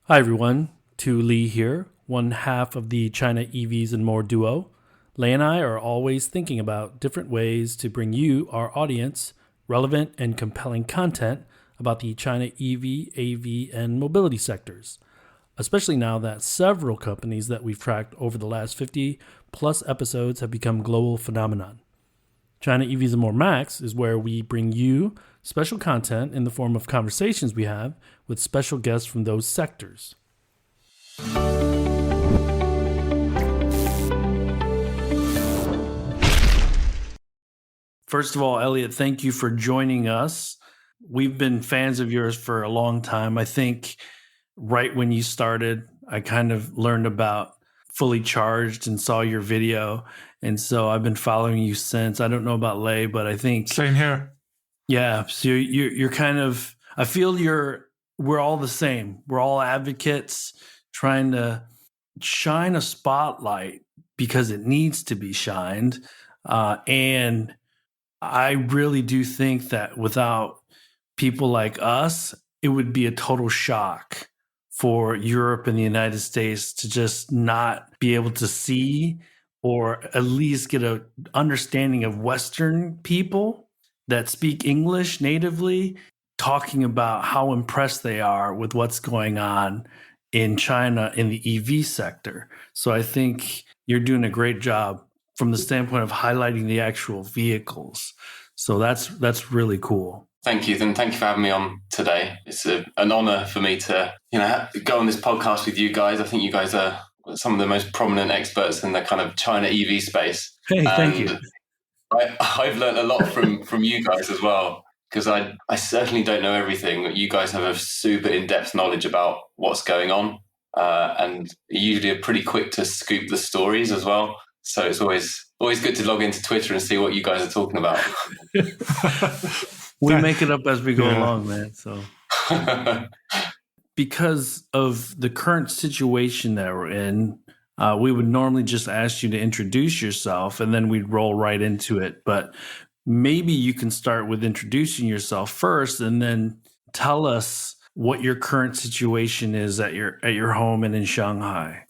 Hi everyone, Tu Lei here, one half of the China EVs and More duo. Lei and I are always thinking about different ways to bring you, our audience, relevant and compelling content about the China EV, AV, and mobility sectors, especially now that several companies that we've tracked over the last 50 plus episodes have become global phenomenon. China EVs and More Max is where we bring you special content in the form of conversations we have with special guests from those sectors. First of all, Elliot, thank you for joining us. We've been fans of yours for a long time. I think right when you started, I kind of learned about Fully Charged and saw your video. And so I've been following you since. I don't know about Lei, but I think... Same here. Yeah. So you're kind of... I feel we're all the same. We're all advocates trying to shine a spotlight because it needs to be shined. And I really do think that without people like us, it would be a total shock for Europe and the United States to just not be able to see or at least get an understanding of Western people that speak English natively talking about how impressed they are with what's going on in China in the EV sector. So I think you're doing a great job from the standpoint of highlighting the actual vehicles. So that's really cool. Thank you, and thank you for having me on today. It's an honor for me to, go on this podcast with you guys. I think you guys are some of the most prominent experts in the kind of China EV space. Hey, thank you. I've learned a lot from you guys as well, because I certainly don't know everything. You guys have a super in-depth knowledge about what's going on, and you usually are pretty quick to scoop the stories as well. So it's always good to log into Twitter and see what you guys are talking about. We make it up as we go along, man. So because of the current situation that we're in, we would normally just ask you to introduce yourself and then we'd roll right into it. But maybe you can start with introducing yourself first and then tell us what your current situation is at your home and in Shanghai.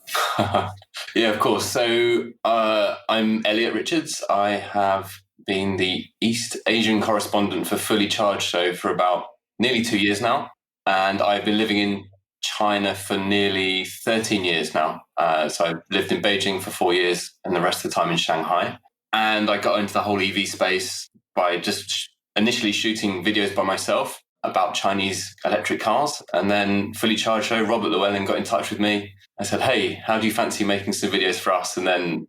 Yeah, of course. So I'm Elliot Richards. I have been the East Asian Correspondent for Fully Charged Show for about nearly 2 years now. And I've been living in China for nearly 13 years now. So I've lived in Beijing for 4 years and the rest of the time in Shanghai. And I got into the whole EV space by just initially shooting videos by myself about Chinese electric cars. And then Fully Charged Show, Robert Llewellyn got in touch with me. I said, hey, how do you fancy making some videos for us? And then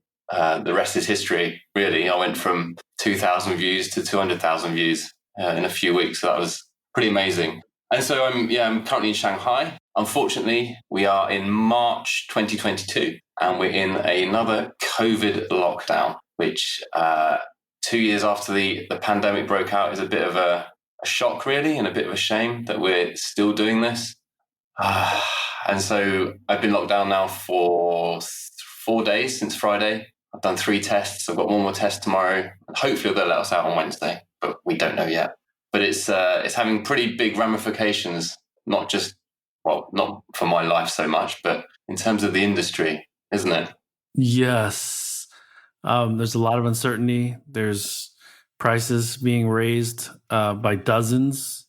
the rest is history, really. I went from 2,000 views to 200,000 views in a few weeks. So that was pretty amazing. And so I'm currently in Shanghai. Unfortunately, we are in March 2022 and we're in another COVID lockdown, which 2 years after the pandemic broke out is a bit of a shock, really, and a bit of a shame that we're still doing this. And so I've been locked down now for 4 days since Friday. I've done 3 tests. I've got one more test tomorrow. And hopefully they'll let us out on Wednesday, but we don't know yet. But it's having pretty big ramifications, not for my life so much, but in terms of the industry, isn't it? Yes. There's a lot of uncertainty. There's prices being raised by dozens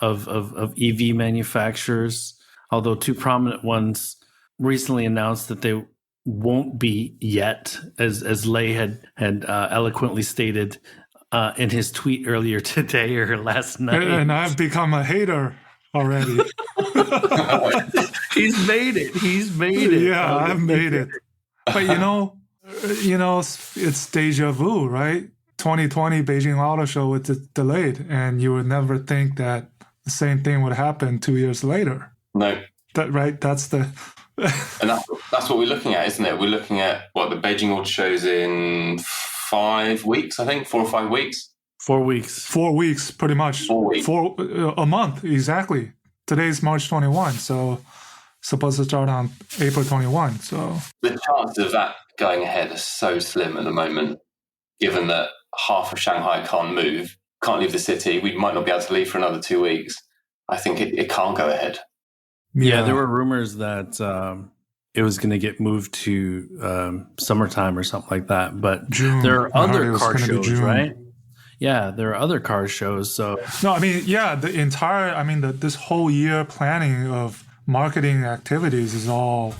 of EV manufacturers, although 2 prominent ones recently announced that they won't be yet, as Lei had eloquently stated in his tweet earlier today or last night. And I've become a hater already. He's made it. Yeah, I've made it. But it's deja vu, right? 2020 Beijing Auto Show was delayed, and you would never think that the same thing would happen 2 years later. No. That's the... And that's what we're looking at, isn't it? We're looking at the Beijing Auto Show's in 5 weeks, I think, 4 or 5 weeks. 4 weeks. 4 weeks, pretty much. 4 weeks. A month, exactly. Today's March 21, so supposed to start on April 21. So the chances of that going ahead are so slim at the moment, given that half of Shanghai can't leave the city. We might not be able to leave for another 2 weeks. I think it can't go ahead. Yeah, there were rumors that it was going to get moved to summertime or something like that. But June. there are I heard other it was car gonna be shows, June. right? Yeah, there are other car shows. So No, I mean, yeah, the entire, I mean, this whole year planning of marketing activities is all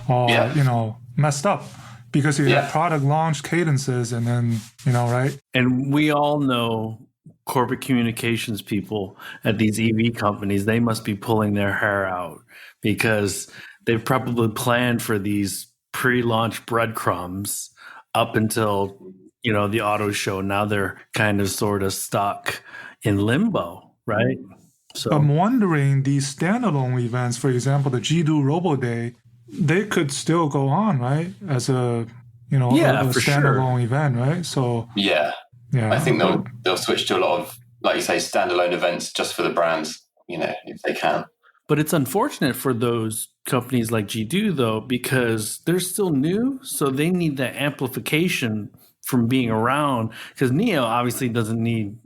Yeah. you know, messed up because you Yeah. have product launch cadences and then, you know, right? and we all know corporate communications people at these EV companies, they must be pulling their hair out because they've probably planned for these pre-launch breadcrumbs up until, you know, the auto show. Now they're kind of sort of stuck in limbo, right? So I'm wondering these standalone events, for example, the Jidu Robo Day, they could still go on, right? As a, you know, Yeah, a for standalone sure. event, right? So Yeah. yeah, I think they'll switch to a lot of, like you say, standalone events just for the brands, you know, if they can. But it's unfortunate for those companies like Jidu, though, because they're still new. So they need that amplification from being around. Because Neo obviously doesn't need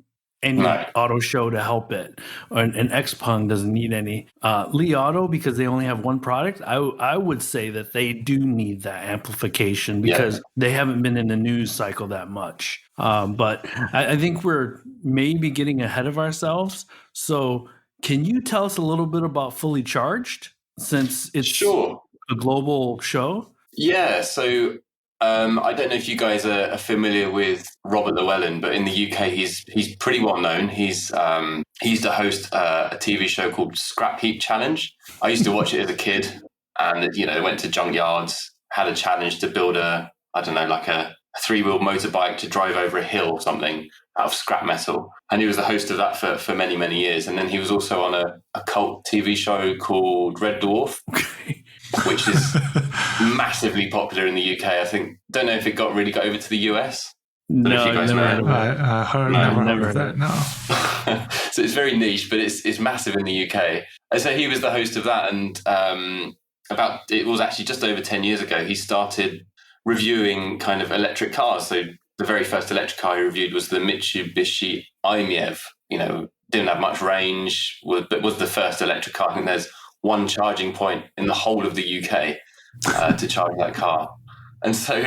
any No. auto show to help it. And Xpeng doesn't need any. Li Auto, because they only have one product, I would say that they do need that amplification because they haven't been in the news cycle that much. But I think we're maybe getting ahead of ourselves. So can you tell us a little bit about Fully Charged since it's Sure. a global show? Yeah. So I don't know if you guys are familiar with Robert Llewellyn, but in the UK, he's pretty well known. He used to host a TV show called Scrap Heap Challenge. I used to watch it as a kid, and you know, went to junkyards, had a challenge to build like a three-wheel motorbike to drive over a hill or something out of scrap metal. And he was the host of that for many, many years. And then he was also on a cult TV show called Red Dwarf, which is massively popular in the UK. I think, don't know if it really got over to the US. No, I've never heard of that. never heard of that. No. So it's very niche, but it's massive in the UK. And so he was the host of that. And it was actually just over 10 years ago, he started reviewing kind of electric cars. So the very first electric car he reviewed was the Mitsubishi i-MiEV. You know, didn't have much range, but was the first electric car. I think there's one charging point in the whole of the UK to charge that car. And so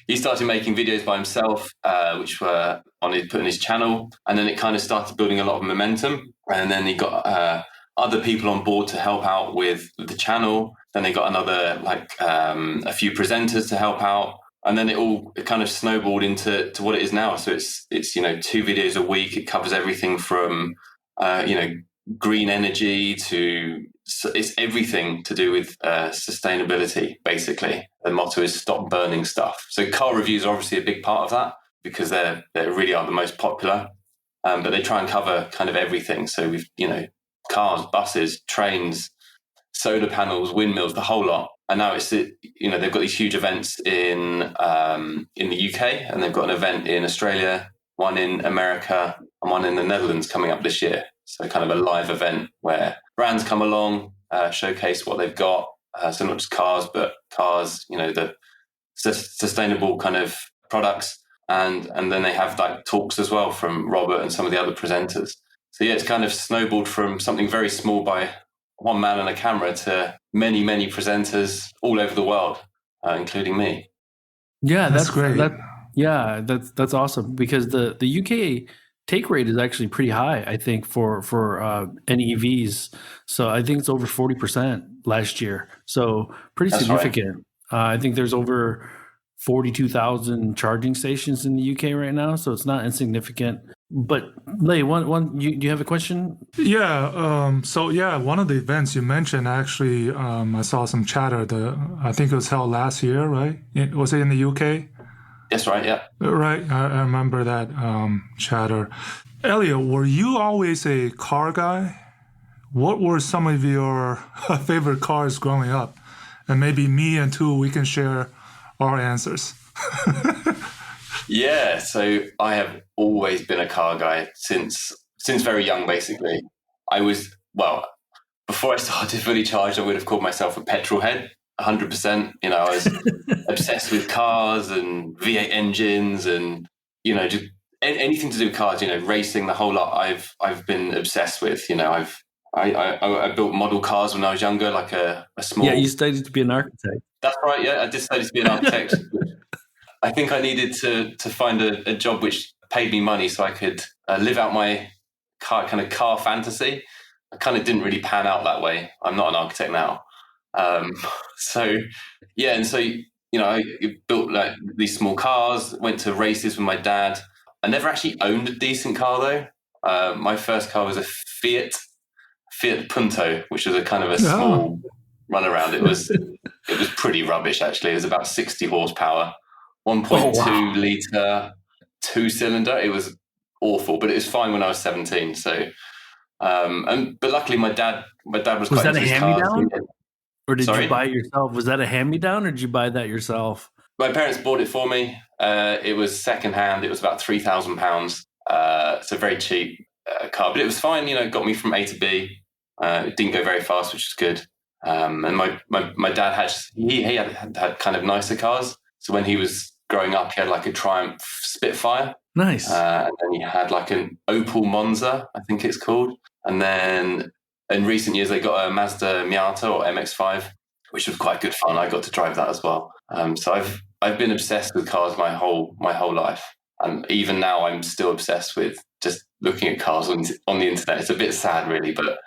he started making videos by himself, which were put on his channel. And then it kind of started building a lot of momentum. And then he got other people on board to help out with the channel. Then they got another, a few presenters to help out. And then it kind of snowballed into what it is now. So it's 2 videos a week. It covers everything from, green energy it's everything to do with sustainability, basically. The motto is stop burning stuff. So car reviews are obviously a big part of that because they really are the most popular. But they try and cover kind of everything. So we've, cars, buses, trains, solar panels, windmills, the whole lot. And now they've got these huge events in the UK, and they've got an event in Australia, one in America, and one in the Netherlands coming up this year. So kind of a live event where brands come along, showcase what they've got. So not just cars, but cars, the sustainable kind of products. And then they have like talks as well from Robert and some of the other presenters. So yeah, it's kind of snowballed from something very small by one man and a camera to many, many presenters all over the world, including me. Yeah, that's great. That's awesome because the UK take rate is actually pretty high, I think, for NEVs. So I think it's over 40% last year. So pretty significant. Right. I think there's over 42,000 charging stations in the UK right now, so it's not insignificant. But Lei, do you have a question? Yeah. So one of the events you mentioned, actually, I saw some chatter. I think it was held last year, right? Was it in the UK? That's right. Yeah. Right. I remember that chatter. Elliot, were you always a car guy? What were some of your favorite cars growing up? And maybe me and Tu, we can share our answers. Yeah, so I have always been a car guy since very young, basically. Before I started Fully Charged, I would have called myself a petrol head, 100%. I was obsessed with cars and V8 engines and, just anything to do with cars, racing, the whole lot I've been obsessed with. I've I built model cars when I was younger, like a small. Yeah, you studied to be an architect. That's right. Yeah, I did study to be an architect. I think I needed to find a job which paid me money so I could live out my car fantasy. I kind of didn't really pan out that way. I'm not an architect now. So yeah, and so I built like these small cars. Went to races with my dad. I never actually owned a decent car though. My first car was a Fiat Punto, which was a kind of a small runaround. It was pretty rubbish actually. It was about 60 horsepower, 1.2 litre, 2-cylinder. It was awful, but it was fine when I was 17. So, but luckily my dad was quite that a into his cars. hand-me-down? Or did Sorry? you buy it yourself? Was that a hand-me-down, or did you buy that yourself? My parents bought it for me. It was secondhand. It was about £3,000. It's a very cheap car, but it was fine. It got me from A to B. It didn't go very fast, which was good. And my dad had kind of nicer cars. So when he was growing up, he had like a Triumph Spitfire. Nice. And then he had like an Opel Monza, I think it's called. And then in recent years, they got a Mazda Miata or MX-5, which was quite good fun. I got to drive that as well. So I've been obsessed with cars my whole life. And even now, I'm still obsessed with just looking at cars on the internet. It's a bit sad, really, but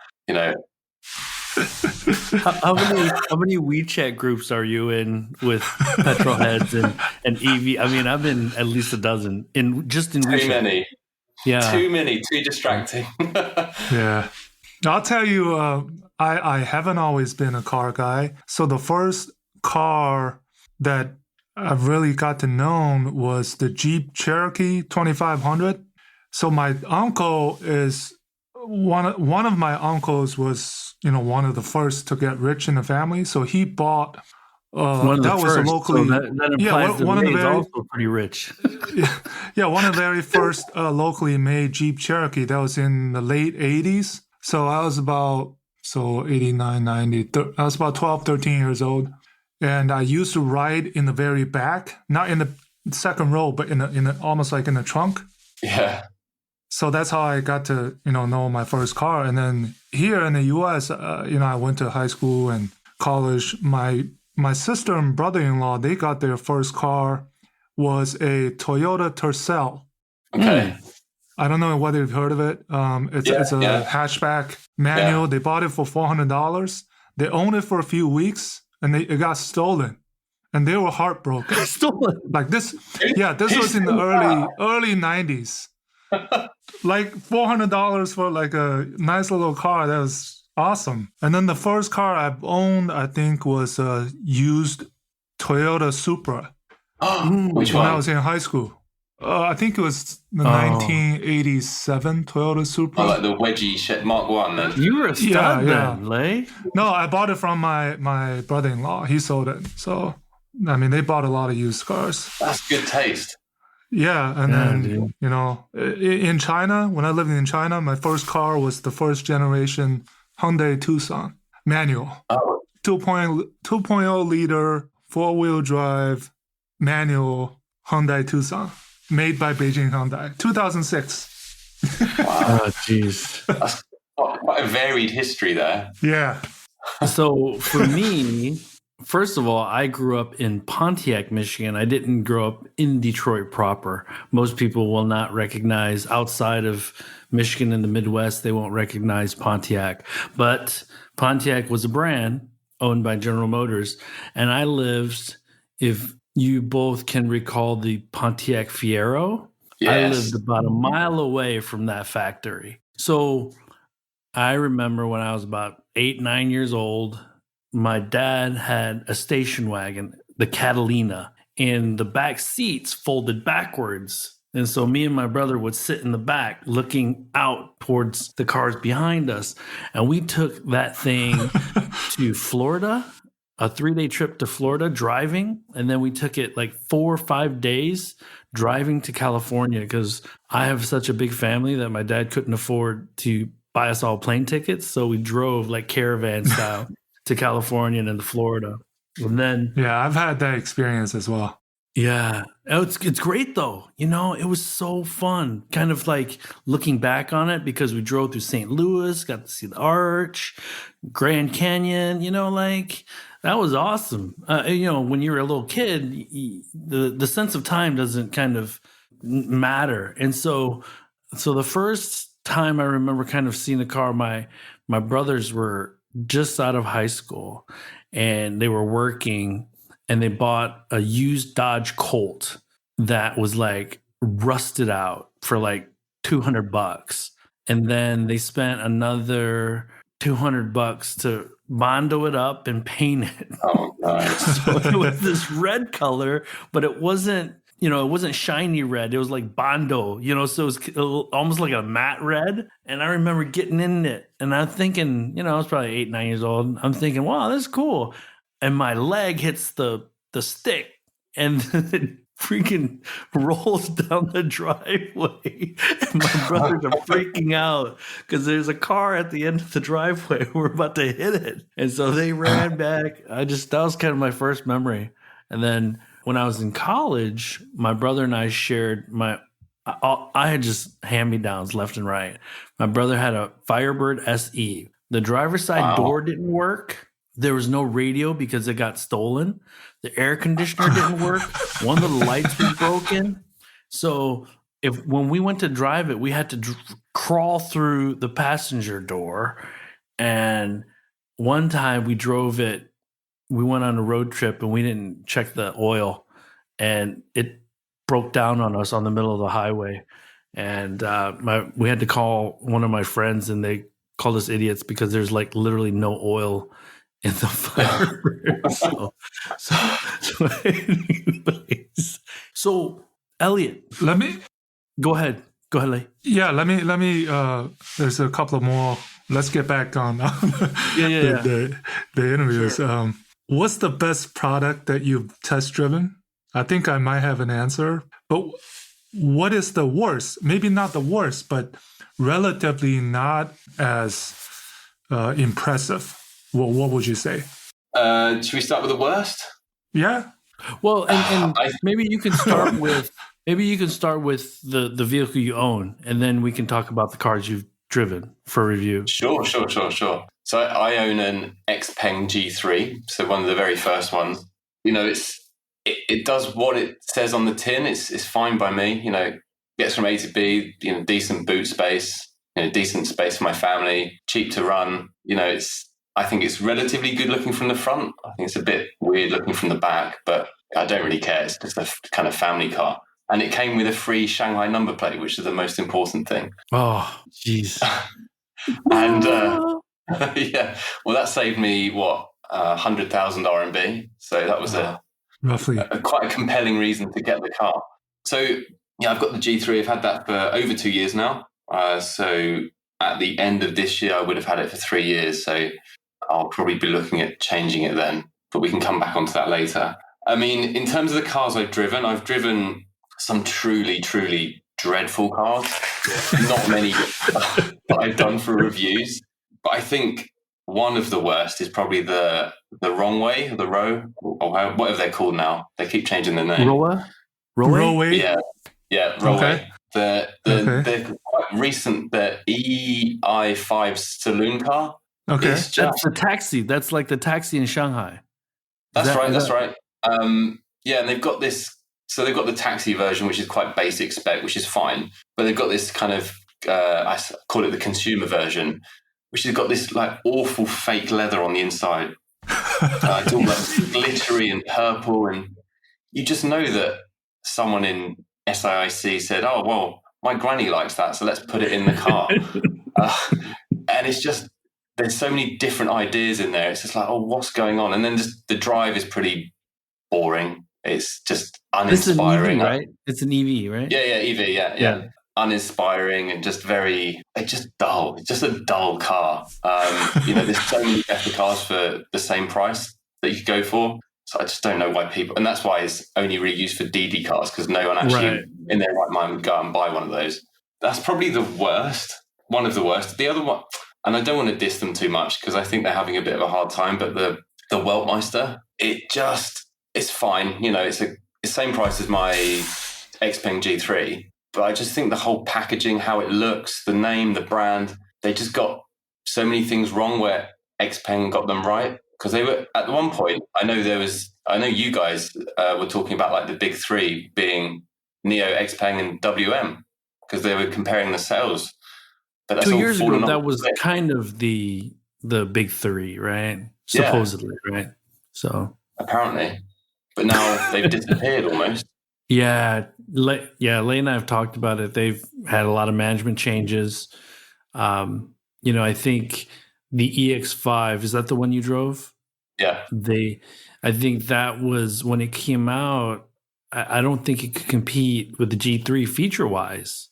How many WeChat groups are you in with petrol heads and EV? I mean, I've been at least a dozen in WeChat. Too many. Yeah. Too many. Too distracting. Yeah. I'll tell you, I haven't always been a car guy. So the first car that I really got to know was the Jeep Cherokee 2500. So my uncle is one of my uncles was, one of the first to get rich in the family. So he bought one of the first. Was a locally, so that implies one of the very, also pretty rich. One of the very first locally made Jeep Cherokee. That was in the late 80s. So I was about 89, 90. I was about 12, 13 years old. And I used to ride in the very back, not in the second row, but in the almost like in the trunk. Yeah. So that's how I got to, know my first car. And then here in the U.S., I went to high school and college. My sister and brother-in-law, they got their first car was a Toyota Tercel. Okay. I don't know whether you've heard of it. It's a hatchback manual. Yeah. They bought it for $400. They owned it for a few weeks, and it got stolen. And they were heartbroken. Stolen? Like this. Yeah, this was in the early 90s. Like $400 for like a nice little car. That was awesome. And then the first car I've owned, I think, was a used Toyota Supra. Which one? When I was in high school. I think it was the 1987 Toyota Supra. Oh, like the wedgie Mark 1 then. You were a stud then, Lei? No, I bought it from my brother-in-law. He sold it. So, I mean, they bought a lot of used cars. That's good taste. Yeah, and then, in China, when I lived in China, my first car was the first generation Hyundai Tucson manual. 2.0 liter, 4-wheel drive, manual Hyundai Tucson, made by Beijing Hyundai, 2006. Wow. Oh, jeez. That's quite a varied history there. Yeah. So for me, first of all, I grew up in Pontiac, Michigan. I didn't grow up in Detroit proper. Most people will not recognize, outside of Michigan and the Midwest, they won't recognize Pontiac. But Pontiac was a brand owned by General Motors. And I lived, if you both can recall, the Pontiac Fiero. Yes. I lived about a mile away from that factory. So I remember when I was about 8, 9 years old, my dad had a station wagon, the Catalina, and the back seats folded backwards. And so me and my brother would sit in the back looking out towards the cars behind us. And we took that thing to Florida, a 3-day trip to Florida driving. And then we took it like 4 or 5 days driving to California, because I have such a big family that my dad couldn't afford to buy us all plane tickets. So we drove like caravan style to California and then to Florida. And then, yeah, I've had that experience as well. Yeah. Oh, it's great though. It was so fun. Kind of like looking back on it because we drove through St. Louis, got to see the Arch, Grand Canyon, like that was awesome. When you're a little kid, the sense of time doesn't kind of matter. And so the first time I remember kind of seeing a car, my brothers were just out of high school and they were working and they bought a used Dodge Colt that was like rusted out for like $200. And then they spent another $200 to mondo it up and paint it. Oh, nice. So it was this red color, but it wasn't shiny red. It was like Bondo, so it was almost like a matte red. And I remember getting in it and I'm thinking, I was probably 8, 9 years old. I'm thinking, wow, this is cool. And my leg hits the stick and it freaking rolls down the driveway. And my brothers are freaking out because there's a car at the end of the driveway. We're about to hit it. And so they ran back. That was kind of my first memory. And then when I was in college, my brother and I shared I had just hand-me-downs left and right. My brother had a Firebird SE. The driver's side door didn't work. There was no radio because it got stolen. The air conditioner didn't work. One of the lights was broken. So when we went to drive it, we had to crawl through the passenger door. And one time we drove it, we went on a road trip and we didn't check the oil. And it broke down on us on the middle of the highway. And we had to call one of my friends and they called us idiots because there's like literally no oil in the Firebird. So Elliot, go ahead, Lei. Yeah, let me. There's a couple of more. Let's get back on the interviews. Sure. What's the best product that you've test driven? I think I might have an answer, but what is the worst? Maybe not the worst, but relatively not as impressive. What would you say? Should we start with the worst? Yeah. Well, and maybe you can start with the vehicle you own, and then we can talk about the cars you've driven for review. Sure. So I own an Xpeng G3, so one of the very first ones. It does what it says on the tin. It's fine by me. Gets from A to B. Decent boot space. Decent space for my family. Cheap to run. I think it's relatively good looking from the front. I think it's a bit weird looking from the back, but I don't really care. It's just a kind of family car. And it came with a free Shanghai number plate, which is the most important thing. Oh, jeez. And yeah, well, that saved me, 100,000 RMB. So that was roughly quite a compelling reason to get the car. So yeah, I've got the G3. I've had that for over 2 years now. So at the end of this year, I would have had it for 3 years. So I'll probably be looking at changing it then, but we can come back onto that later. I mean, in terms of the cars I've driven some truly, truly dreadful cars. Not many that I've done for reviews, but I think one of the worst is probably the wrong way, the Row, or whatever they're called now. They keep changing their name. Roway? Yeah, Roway. Okay. The quite recent, the EI5 saloon car. Okay. That's the taxi. That's like the taxi in Shanghai. That's right. Yeah, and they've got this. So they've got the taxi version, which is quite basic spec, which is fine. But they've got this kind of, I call it the consumer version, which has got this like awful fake leather on the inside. It's all like glittery and purple, and you just know that someone in SIIC said, "Oh well, my granny likes that, so let's put it in the car." And it's just there's so many different ideas in there. It's just like, oh, what's going on? And then just the drive is pretty boring. It's just uninspiring. It's an EV, right? It's an EV, right? Yeah, EV, yeah. Uninspiring and just dull. It's just a dull car. There's so many better cars for the same price that you could go for. So I just don't know why people, and that's why it's only really used for DD cars, because no one actually in their right mind would go out and buy one of those. That's probably the worst, one of the worst. The other one, and I don't want to diss them too much because I think they're having a bit of a hard time, but the Weltmeister, it's fine. It's a same price as my Xpeng G3, but I just think the whole packaging, how it looks, the name, the brand, they just got so many things wrong where Xpeng got them right. Because they were at one point, I know you guys were talking about like the big three being Neo, Xpeng, and WM, because they were comparing the sales. But that's 2 all years ago, fallen that off. was kind of the big three, right? Supposedly, right? So apparently, but now they've disappeared almost. Yeah, Lei and I have talked about it. They've had a lot of management changes. I think the EX5, is that the one you drove? Yeah. I think that was when it came out. I don't think it could compete with the G3 feature wise.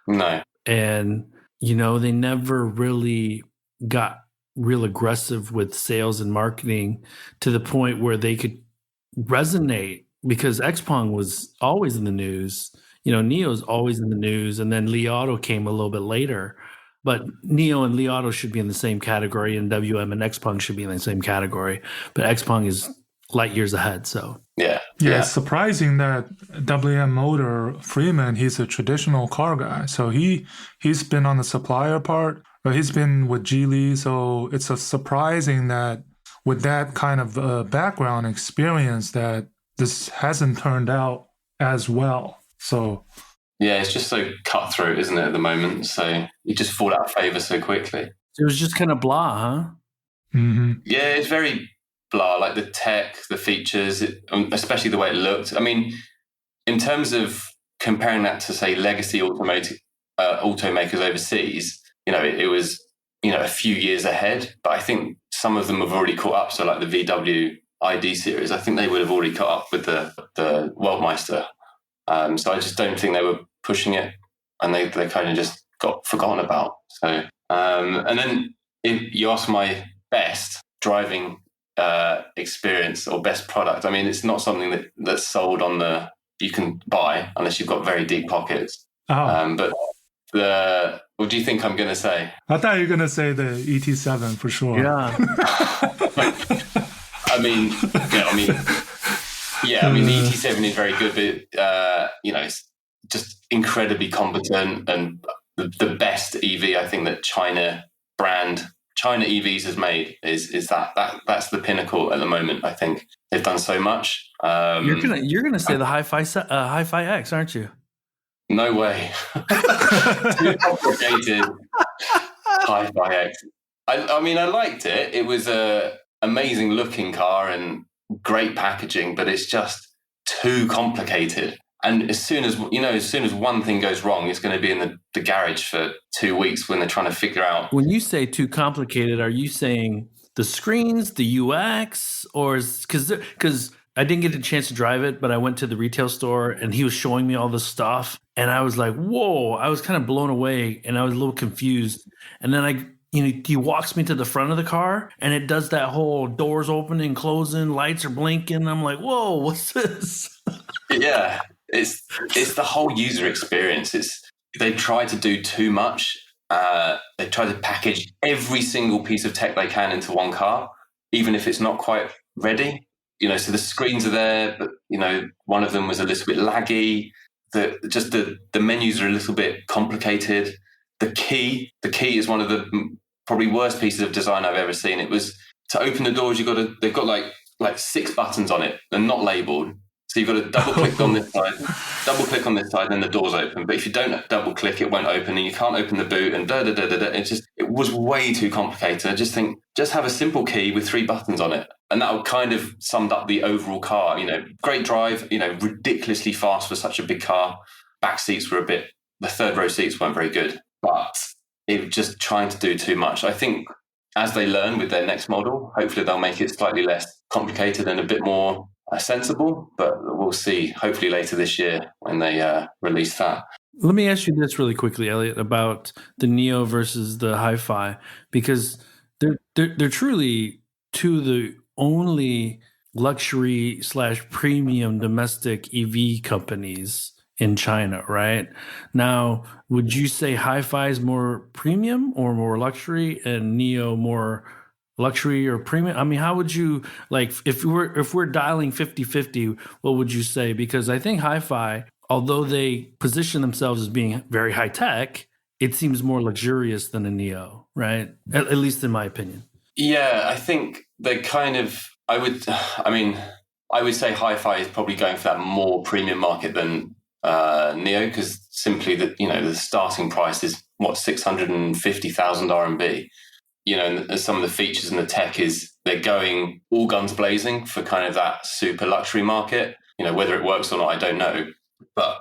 No. And, they never really got real aggressive with sales and marketing to the point where they could resonate, because Xpeng was always in the news. Neo's always in the news, and then Li Auto came a little bit later. But Neo and Li Auto should be in the same category, and WM and Xpeng should be in the same category. But Xpeng is light years ahead. So yeah. It's surprising that WM Motor Freeman, he's a traditional car guy. So he's been on the supplier part, but he's been with Geely. So it's surprising that with that kind of background experience that this hasn't turned out as well. So yeah, it's just so cutthroat, isn't it, at the moment? So you just fall out of favor so quickly. It was just kind of blah, huh? Mm-hmm. Yeah, it's very blah, like the tech, the features, especially the way it looked. I mean, in terms of comparing that to, say, legacy automakers overseas, it was, a few years ahead. But I think some of them have already caught up. So like the VW ID series, I think they would have already caught up with the Weltmeister. So I just don't think they were pushing it, and they kind of just got forgotten about. So, and then if you ask my best driving experience or best product, I mean, it's not something that's sold on you can buy unless you've got very deep pockets. Oh. But what do you think I'm going to say? I thought you were going to say the ET7 for sure. Yeah. the ET7 is very good, but it's just incredibly competent and the best EV I think that China EVs has made is that's the pinnacle at the moment. I think they've done so much. You're gonna say the Hi-Fi X, aren't you? No way. Too complicated. Hi-Fi X. I mean, I liked it. It was a amazing looking car and great packaging, but it's just too complicated. And as soon as one thing goes wrong, it's going to be in the garage for 2 weeks when they're trying to figure out. When you say too complicated, are you saying the screens, the UX, or because I didn't get a chance to drive it, but I went to the retail store and he was showing me all this stuff, and I was like, "Whoa!" I was kind of blown away, and I was a little confused. And then he walks me to the front of the car, and it does that whole doors opening, closing, lights are blinking. I'm like, "Whoa, what's this?" Yeah. It's the whole user experience. They try to do too much. They try to package every single piece of tech they can into one car, even if it's not quite ready. So the screens are there, but one of them was a little bit laggy. The menus are a little bit complicated. The key is one of the probably worst pieces of design I've ever seen. It was to open the doors. They've got like 6 buttons on it. They're not labeled. So you've got to double click on this side, then the doors open. But if you don't double click, it won't open, and you can't open the boot, and it was way too complicated. I just think, just have a simple key with 3 buttons on it. And that would kind of summed up the overall car. Great drive, ridiculously fast for such a big car. Back seats were the third row seats weren't very good, but it was just trying to do too much. I think as they learn with their next model, hopefully they'll make it slightly less complicated and a bit more sensible, but we'll see hopefully later this year when they release that. Let me ask you this really quickly, Elliot, about the Neo versus the Hi-Fi, because they're truly two of the only luxury / premium domestic EV companies in China, right? Now, would you say Hi-Fi is more premium or more luxury and Neo more luxury or premium? I mean, how would you, like, if we're dialing 50-50, what would you say? Because I think hi-fi, although they position themselves as being very high tech, it seems more luxurious than a Neo, right? At least in my opinion. Yeah, I think they kind of. I would say hi-fi is probably going for that more premium market than Neo, because simply the starting price is what, 650,000 RMB. And some of the features and the tech is they're going all guns blazing for kind of that super luxury market. Whether it works or not, I don't know. But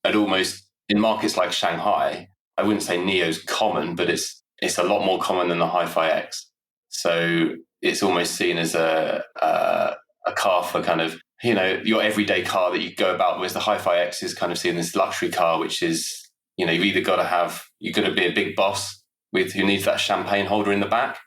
at almost in markets like Shanghai, I wouldn't say Neo's common, but it's a lot more common than the Hi-Fi X. So it's almost seen as a car for kind of your everyday car that you go about. Whereas the Hi-Fi X is kind of seen as luxury car, which is you've either got to be a big boss who needs that champagne holder in the back,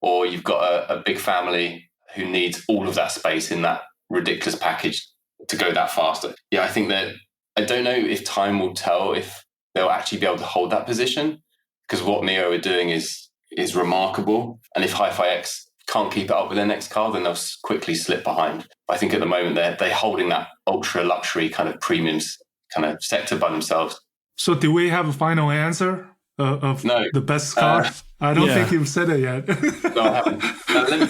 or you've got a big family who needs all of that space in that ridiculous package to go that faster. Yeah, I think that I don't know if time will tell if they'll actually be able to hold that position, because what Neo are doing is remarkable. And if Hi-Fi X can't keep it up with their next car, then they'll quickly slip behind. But I think at the moment they're holding that ultra luxury kind of premiums kind of sector by themselves. So do we have a final answer of the best car? I don't think you've said it yet. No, I haven't. Let me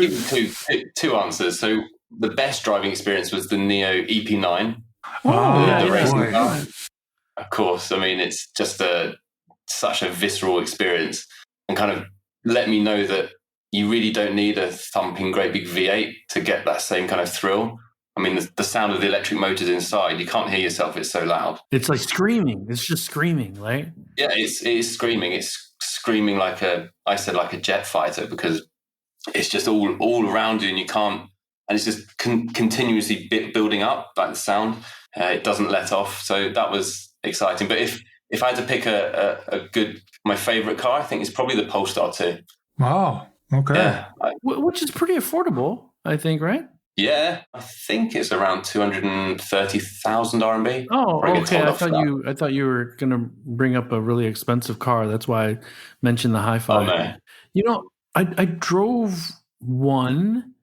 give you two answers. So the best driving experience was the Neo EP9. The racing car. Of course. I mean, it's just such a visceral experience, and kind of let me know that you really don't need a thumping great big V8 to get that same kind of thrill. I mean, the sound of the electric motors inside, you can't hear yourself. It's so loud. It's like screaming. It's just screaming, right? Yeah, it is screaming. It's screaming like a jet fighter, because it's just all around you, and you can't, and it's just continuously building up, like the sound. It doesn't let off. So that was exciting. But if I had to pick my favorite car, I think it's probably the Polestar 2. Wow. Okay. Yeah, which is pretty affordable, I think, right? Yeah, I think it's around 230,000 RMB. Oh, okay. I thought you were going to bring up a really expensive car. That's why I mentioned the Hi-Fi. Oh, no. I drove one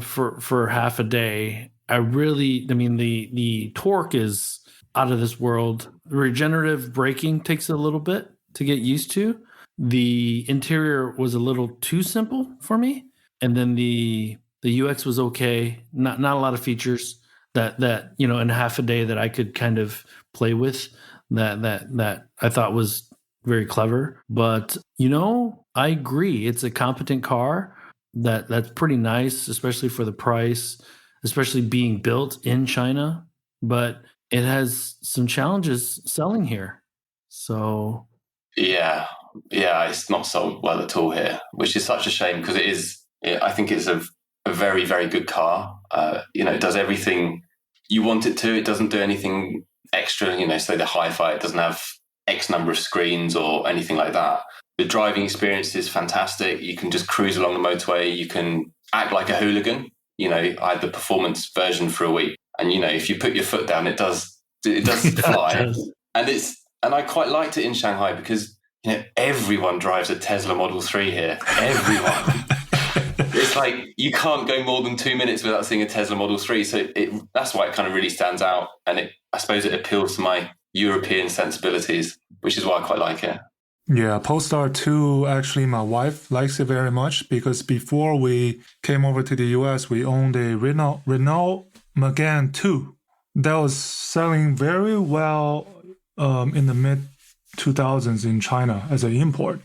for half a day. The torque is out of this world. Regenerative braking takes a little bit to get used to. The interior was a little too simple for me, and then the UX was okay. Not a lot of features that in half a day that I could kind of play with. That I thought was very clever. But I agree. It's a competent car that's pretty nice, especially for the price, especially being built in China. But it has some challenges selling here. So yeah, it's not sold well at all here, which is such a shame, because I think it's a very, very good car. It does everything you want it to. It doesn't do anything extra. Say the Hi-Fi, it doesn't have X number of screens or anything like that. The driving experience is fantastic. You can just cruise along the motorway. You can act like a hooligan. I had the performance version for a week, and if you put your foot down, it does fly. And I quite liked it in Shanghai, because everyone drives a Tesla Model 3 here. Everyone. It's like you can't go more than 2 minutes without seeing a Tesla Model 3. So that's why it kind of really stands out. And I suppose it appeals to my European sensibilities, which is why I quite like it. Yeah, Polestar 2, actually, my wife likes it very much, because before we came over to the US, we owned a Renault Megane 2 that was selling very well in the mid-2000s in China as an import.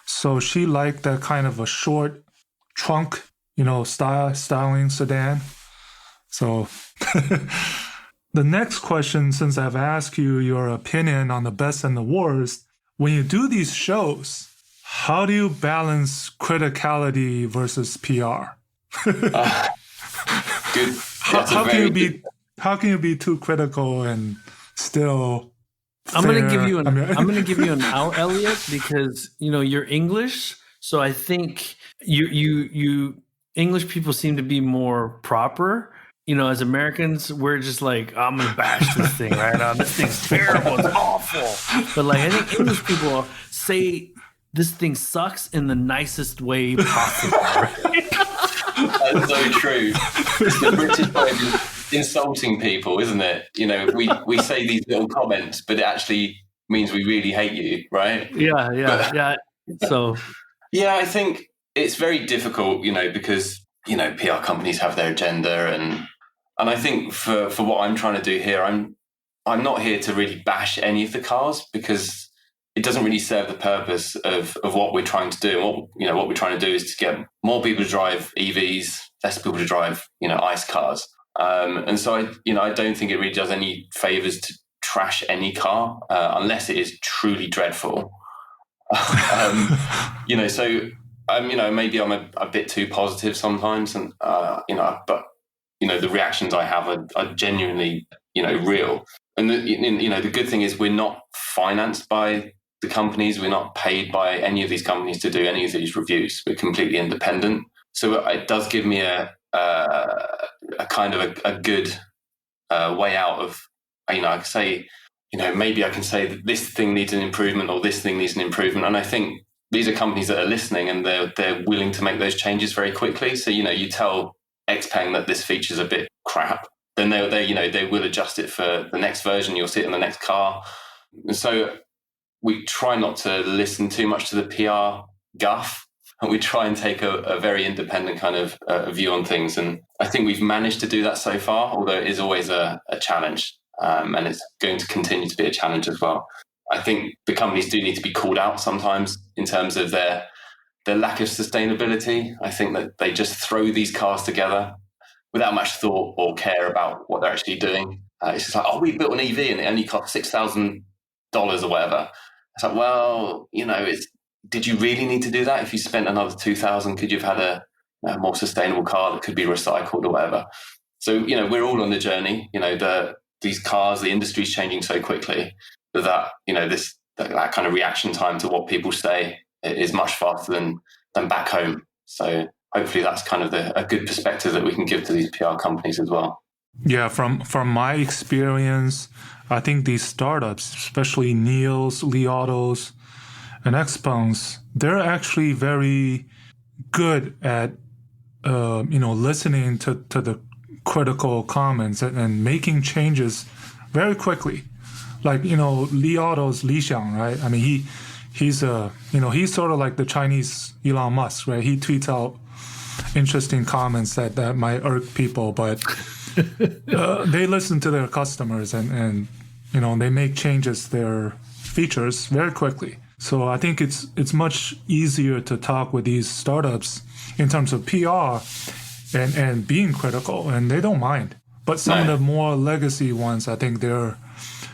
So she liked that kind of a short trunk, styling sedan. So the next question, since I've asked you your opinion on the best and the worst, when you do these shows, how do you balance criticality versus PR? Good. How can you be too critical and still? I'm going to give you an out, Elliot, because you're English, so I think you English people seem to be more proper. As Americans, we're just like, I'm going to bash this thing, right? This thing's terrible. It's awful. But I think English people say this thing sucks in the nicest way possible. Right? That's so true. It's the British way of insulting people, isn't it? We say these little comments, but it actually means we really hate you, right? Yeah. So yeah, I think it's very difficult, because PR companies have their agenda, and I think for what I'm trying to do here, I'm not here to really bash any of the cars, because it doesn't really serve the purpose of what we're trying to do. And what we're trying to do is to get more people to drive EVs, less people to drive ICE cars. And so I don't think it really does any favors to trash any car unless it is truly dreadful. So maybe I'm a bit too positive sometimes, and but the reactions I have are genuinely real. And the good thing is we're not financed by the companies. We're not paid by any of these companies to do any of these reviews. We're completely independent. So it does give me a kind of a good way out of, I can say, maybe I can say that this thing needs an improvement or this thing needs an improvement. And I think these are companies that are listening, and they're willing to make those changes very quickly. So, you tell XPeng that this feature's a bit crap, then they will adjust it for the next version. You'll see it in the next car. And so we try not to listen too much to the PR guff, and we try and take a very independent kind of view on things. And I think we've managed to do that so far, although it is always a challenge, and it's going to continue to be a challenge as well. I think the companies do need to be called out sometimes in terms of their lack of sustainability. I think that they just throw these cars together without much thought or care about what they're actually doing. It's just like, we built an EV and it only cost $6,000 or whatever. It's like, well, did you really need to do that? If you spent another $2,000, could you have had a more sustainable car that could be recycled or whatever? So, we're all on the journey. These cars, the industry's changing so quickly that, that kind of reaction time to what people say is much faster than back home. So hopefully that's kind of a good perspective that we can give to these PR companies as well. Yeah, from my experience, I think these startups, especially NIOs, Li Autos, and XPengs, they're actually very good at listening to the critical comments and making changes very quickly. Like, Li Auto's Li Xiang, right? I mean, he's sort of like the Chinese Elon Musk, right? He tweets out interesting comments that might irk people, but they listen to their customers and they make changes, their features very quickly. So I think it's much easier to talk with these startups in terms of PR and being critical, and they don't mind. But some of the more legacy ones, I think they're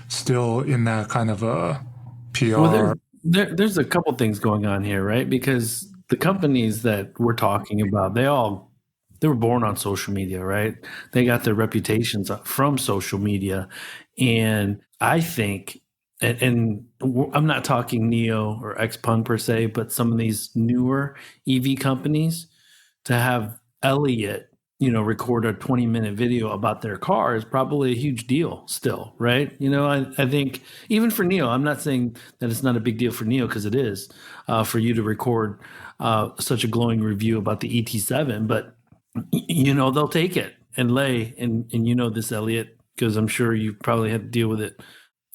still in that kind of a PR. Well, there's a couple things going on here, right? Because the companies that we're talking about, they were born on social media, right? They got their reputations from social media. And I think, and I'm not talking NIO or XPeng per se, but some of these newer EV companies, to have Elliot, record a 20-minute video about their car is probably a huge deal still, right? I think even for NIO, I'm not saying that it's not a big deal for NIO, because it is, for you to record such a glowing review about the ET7, but they'll take it. And Lei, and this, Elliot, because I'm sure you probably had to deal with it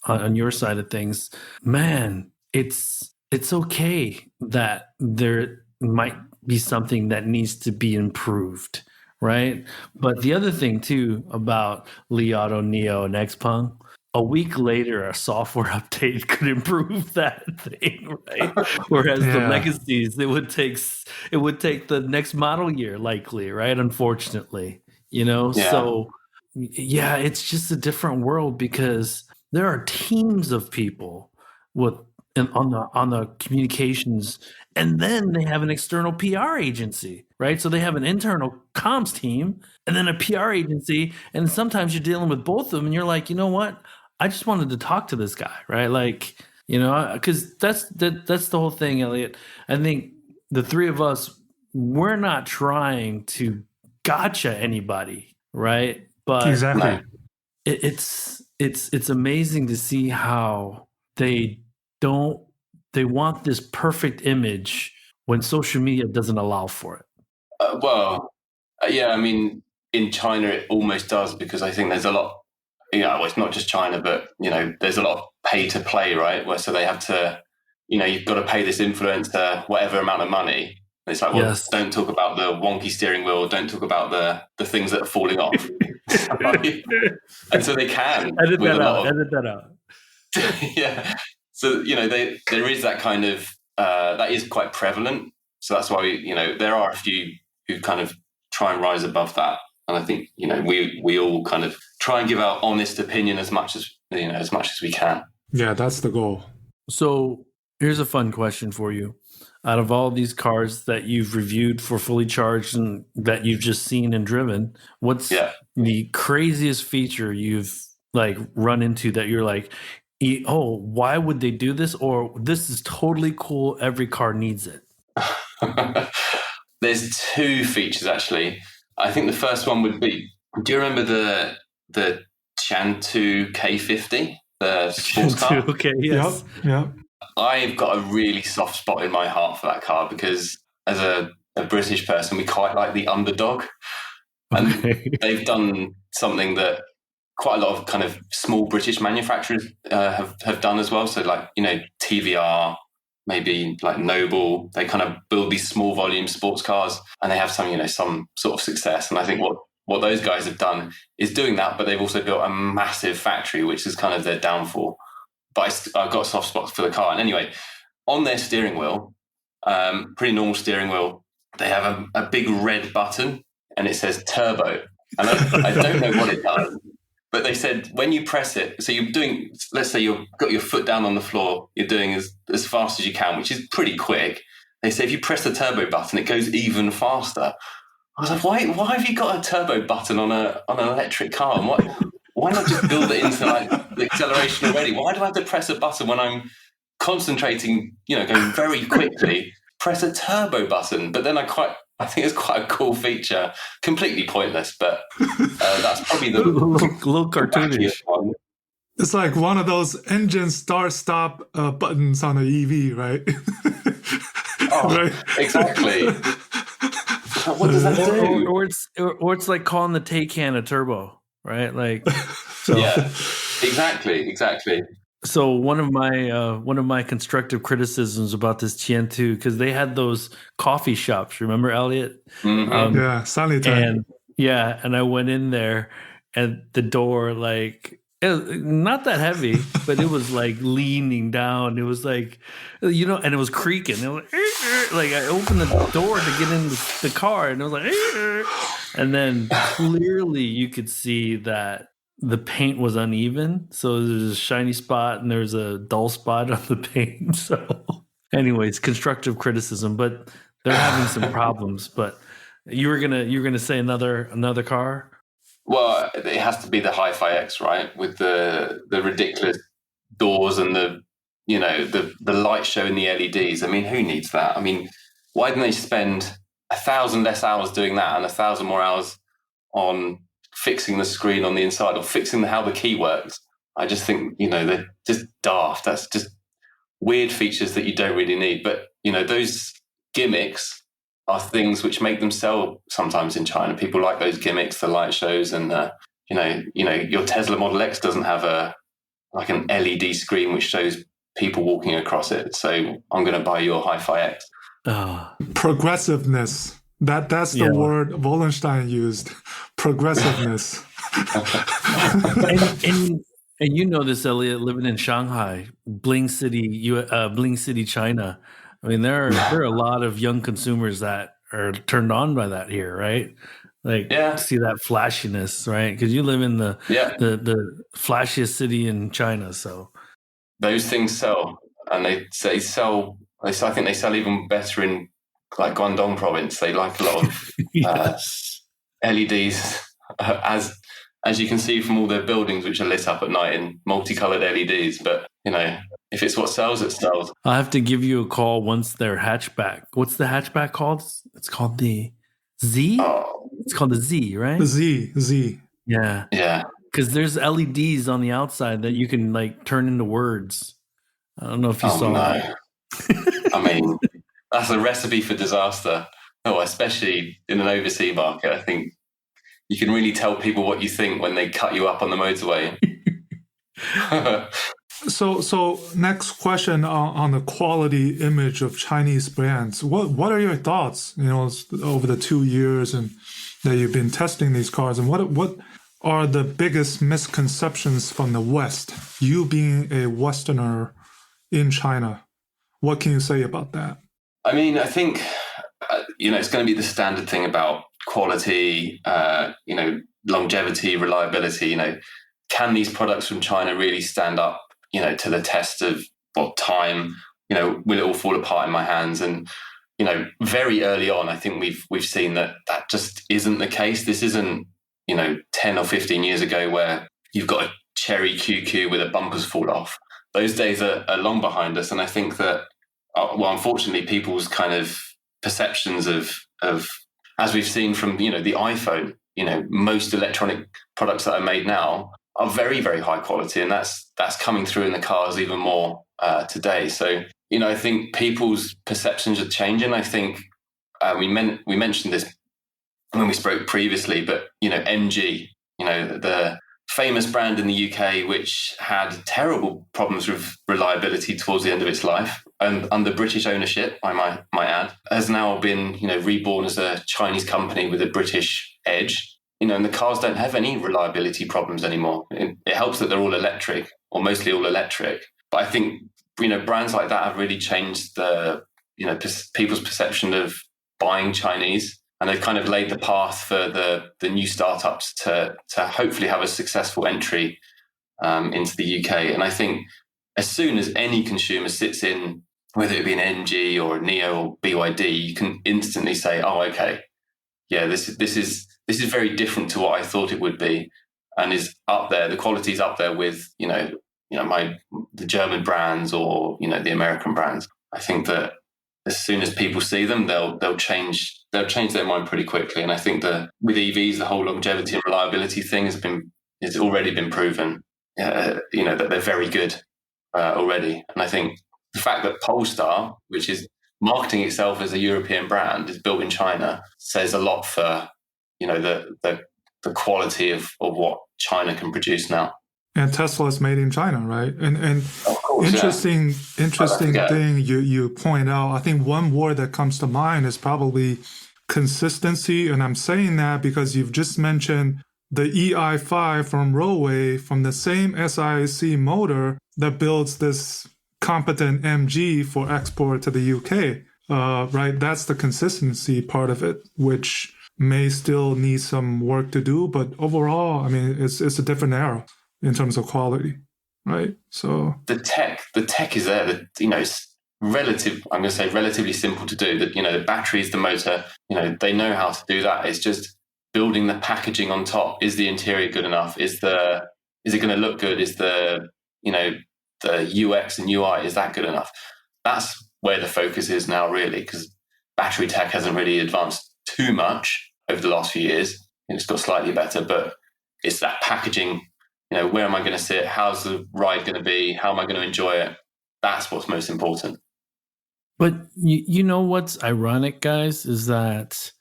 on your side of things. Man, it's okay that there might be something that needs to be improved, right? But the other thing too about Li Auto, NIO, and XPeng, a week later, a software update could improve that thing, right? Whereas the legacies, it would take the next model year, likely, right? Unfortunately, So yeah, it's just a different world, because there are teams of people on the communications, and then they have an external PR agency, right? So they have an internal comms team and then a PR agency, and sometimes you're dealing with both of them, and you're like, you know what? I just wanted to talk to this guy, right? Like, because that's the whole thing, Elliot. I think the three of us, we're not trying to gotcha anybody, right? But exactly, it's amazing to see how they don't they want this perfect image when social media doesn't allow for it. Yeah, I mean, in China, it almost does, because I think there's a lot, well, it's not just China, but, there's a lot of pay to play, right? Where so they have to, you've got to pay this influencer whatever amount of money. And it's like, well, Yes. Don't talk about the wonky steering wheel. Don't talk about the things that are falling off. And so they can. Edit that out. Yeah. So, there is that kind of, that is quite prevalent. So that's why, there are a few who kind of try and rise above that. And I think, we all kind of try and give our honest opinion as much as we can. Yeah, that's the goal. So here's a fun question for you. Out of all these cars that you've reviewed for fully charged and that you've just seen and driven, what's the craziest feature you've run into that you're like, oh, why would they do this? Or this is totally cool. Every car needs it. There's two features, actually. I think the first one would be, do you remember the Tu K50, the sports car? Okay, yes. Yep. I've got a really soft spot in my heart for that car because as a British person, we quite like the underdog. And they've done something that quite a lot of kind of small British manufacturers have done as well. So TVR, maybe like Noble, they kind of build these small volume sports cars and they have some sort of success. And I think what those guys have done is doing that, but they've also built a massive factory, which is kind of their downfall. But I've got soft spots for the car. And anyway, on their steering wheel, pretty normal steering wheel, they have a big red button and it says turbo. And I don't know what it does, but they said when you press it, so you're doing, let's say you've got your foot down on the floor, you're doing as fast as you can, which is pretty quick. They say if you press the turbo button, it goes even faster. I was like, why have you got a turbo button on an electric car? And why not just build it into the acceleration already? Why do I have to press a button when I'm concentrating, going very quickly? Press a turbo button. But then I think it's quite a cool feature. Completely pointless, but that's probably the little cartoonish one. It's like one of those engine start-stop buttons on an EV, right? Right? Exactly. What does that do? Or it's like calling the Taycan a turbo, right? Yeah, exactly. So one of my constructive criticisms about this Tian2, because they had those coffee shops, remember, Elliot? Mm-hmm. Sunny time. And I went in there, and the door it was not that heavy, but it was leaning down. It was and it was creaking. It was I opened the door to get in the car, and it was and then clearly you could see that the paint was uneven. So there's a shiny spot and there's a dull spot on the paint. So anyways, constructive criticism, but they're having some problems. But you were gonna say another car? Well, it has to be the Hi-Fi X, right? With the ridiculous doors and the light show and the LEDs. I mean, who needs that? I mean, why didn't they spend 1,000 less hours doing that and 1,000 more hours on fixing the screen on the inside or fixing how the key works? I just think, they're just daft. That's just weird features that you don't really need. But, those gimmicks are things which make them sell sometimes in China. People like those gimmicks, the light shows, and your Tesla Model X doesn't have an LED screen which shows people walking across it. So I'm going to buy your Hi-Fi X. Progressiveness. That's the word Wallenstein used. Progressiveness. and you know this, Elliot, living in Shanghai, Bling City, China. I mean, there are a lot of young consumers that are turned on by that here, right? See that flashiness, right? Because you live in the flashiest city in China, so those things sell, and they sell. I think they sell even better in Guangdong province. They like a lot of LEDs, as you can see from all their buildings, which are lit up at night in multicolored LEDs. But if it's what sells, it sells. I'll have to give you a call once their hatchback. What's the hatchback called? It's called the Z? Oh. It's called the Z, right? The Z. Yeah. Yeah. Because there's LEDs on the outside that you can turn into words. I don't know if you saw that. I mean, that's a recipe for disaster. Oh, especially in an overseas market. I think you can really tell people what you think when they cut you up on the motorway. So next question on the quality image of Chinese brands. What are your thoughts? Over the 2 years and that you've been testing these cars, and what are the biggest misconceptions from the West? You being a Westerner in China, what can you say about that? I mean, I think it's going to be the standard thing about quality, longevity, reliability. Can these products from China really stand up, to the test of time? Will it all fall apart in my hands? And very early on, I think we've seen that just isn't the case. This isn't 10 or 15 years ago where you've got a cherry QQ with a bumpers fall off. Those days are long behind us, and I think that unfortunately, people's kind of perceptions of as we've seen from the iPhone, most electronic products that are made now are very, very high quality, and that's coming through in the cars even more today. So I think people's perceptions are changing. I think we mentioned this when we spoke previously, but MG, the famous brand in the UK, which had terrible problems with reliability towards the end of its life, and under British ownership, I might add, has now been reborn as a Chinese company with a British edge. And the cars don't have any reliability problems anymore. It helps that they're all electric, or mostly all electric. But I think brands like that have really changed the people's perception of buying Chinese. And they've kind of laid the path for the new startups to hopefully have a successful entry into the UK. And I think as soon as any consumer sits in, whether it be an MG or a NIO or BYD, you can instantly say, "Oh, okay, yeah, this is very different to what I thought it would be," and is up there. The quality is up there with the German brands or the American brands. I think that as soon as people see them, they'll change their mind pretty quickly. And I think that with EVs, the whole longevity and reliability thing has already been proven. That they're very good already. And I think the fact that Polestar, which is marketing itself as a European brand, is built in China, says a lot for the quality of what China can produce now. And Tesla is made in China, right? And of course, interesting thing you point out. I think one word that comes to mind is probably consistency. And I'm saying that because you've just mentioned the EI5 from Roadway, from the same SIC motor that builds this competent MG for export to the UK, right? That's the consistency part of it, which may still need some work to do. But overall, I mean, it's a different era in terms of quality, right? So the tech is there. It's I'm going to say relatively simple to do. That the batteries, the motor, they know how to do that. It's just building the packaging on top. Is the interior good enough? Is it going to look good? Is the UX and UI, is that good enough? That's where the focus is now, really, because battery tech hasn't really advanced too much over the last few years. It's got slightly better, but it's that packaging. Where am I going to sit? How's the ride going to be? How am I going to enjoy it? That's what's most important. But what's ironic, guys, is that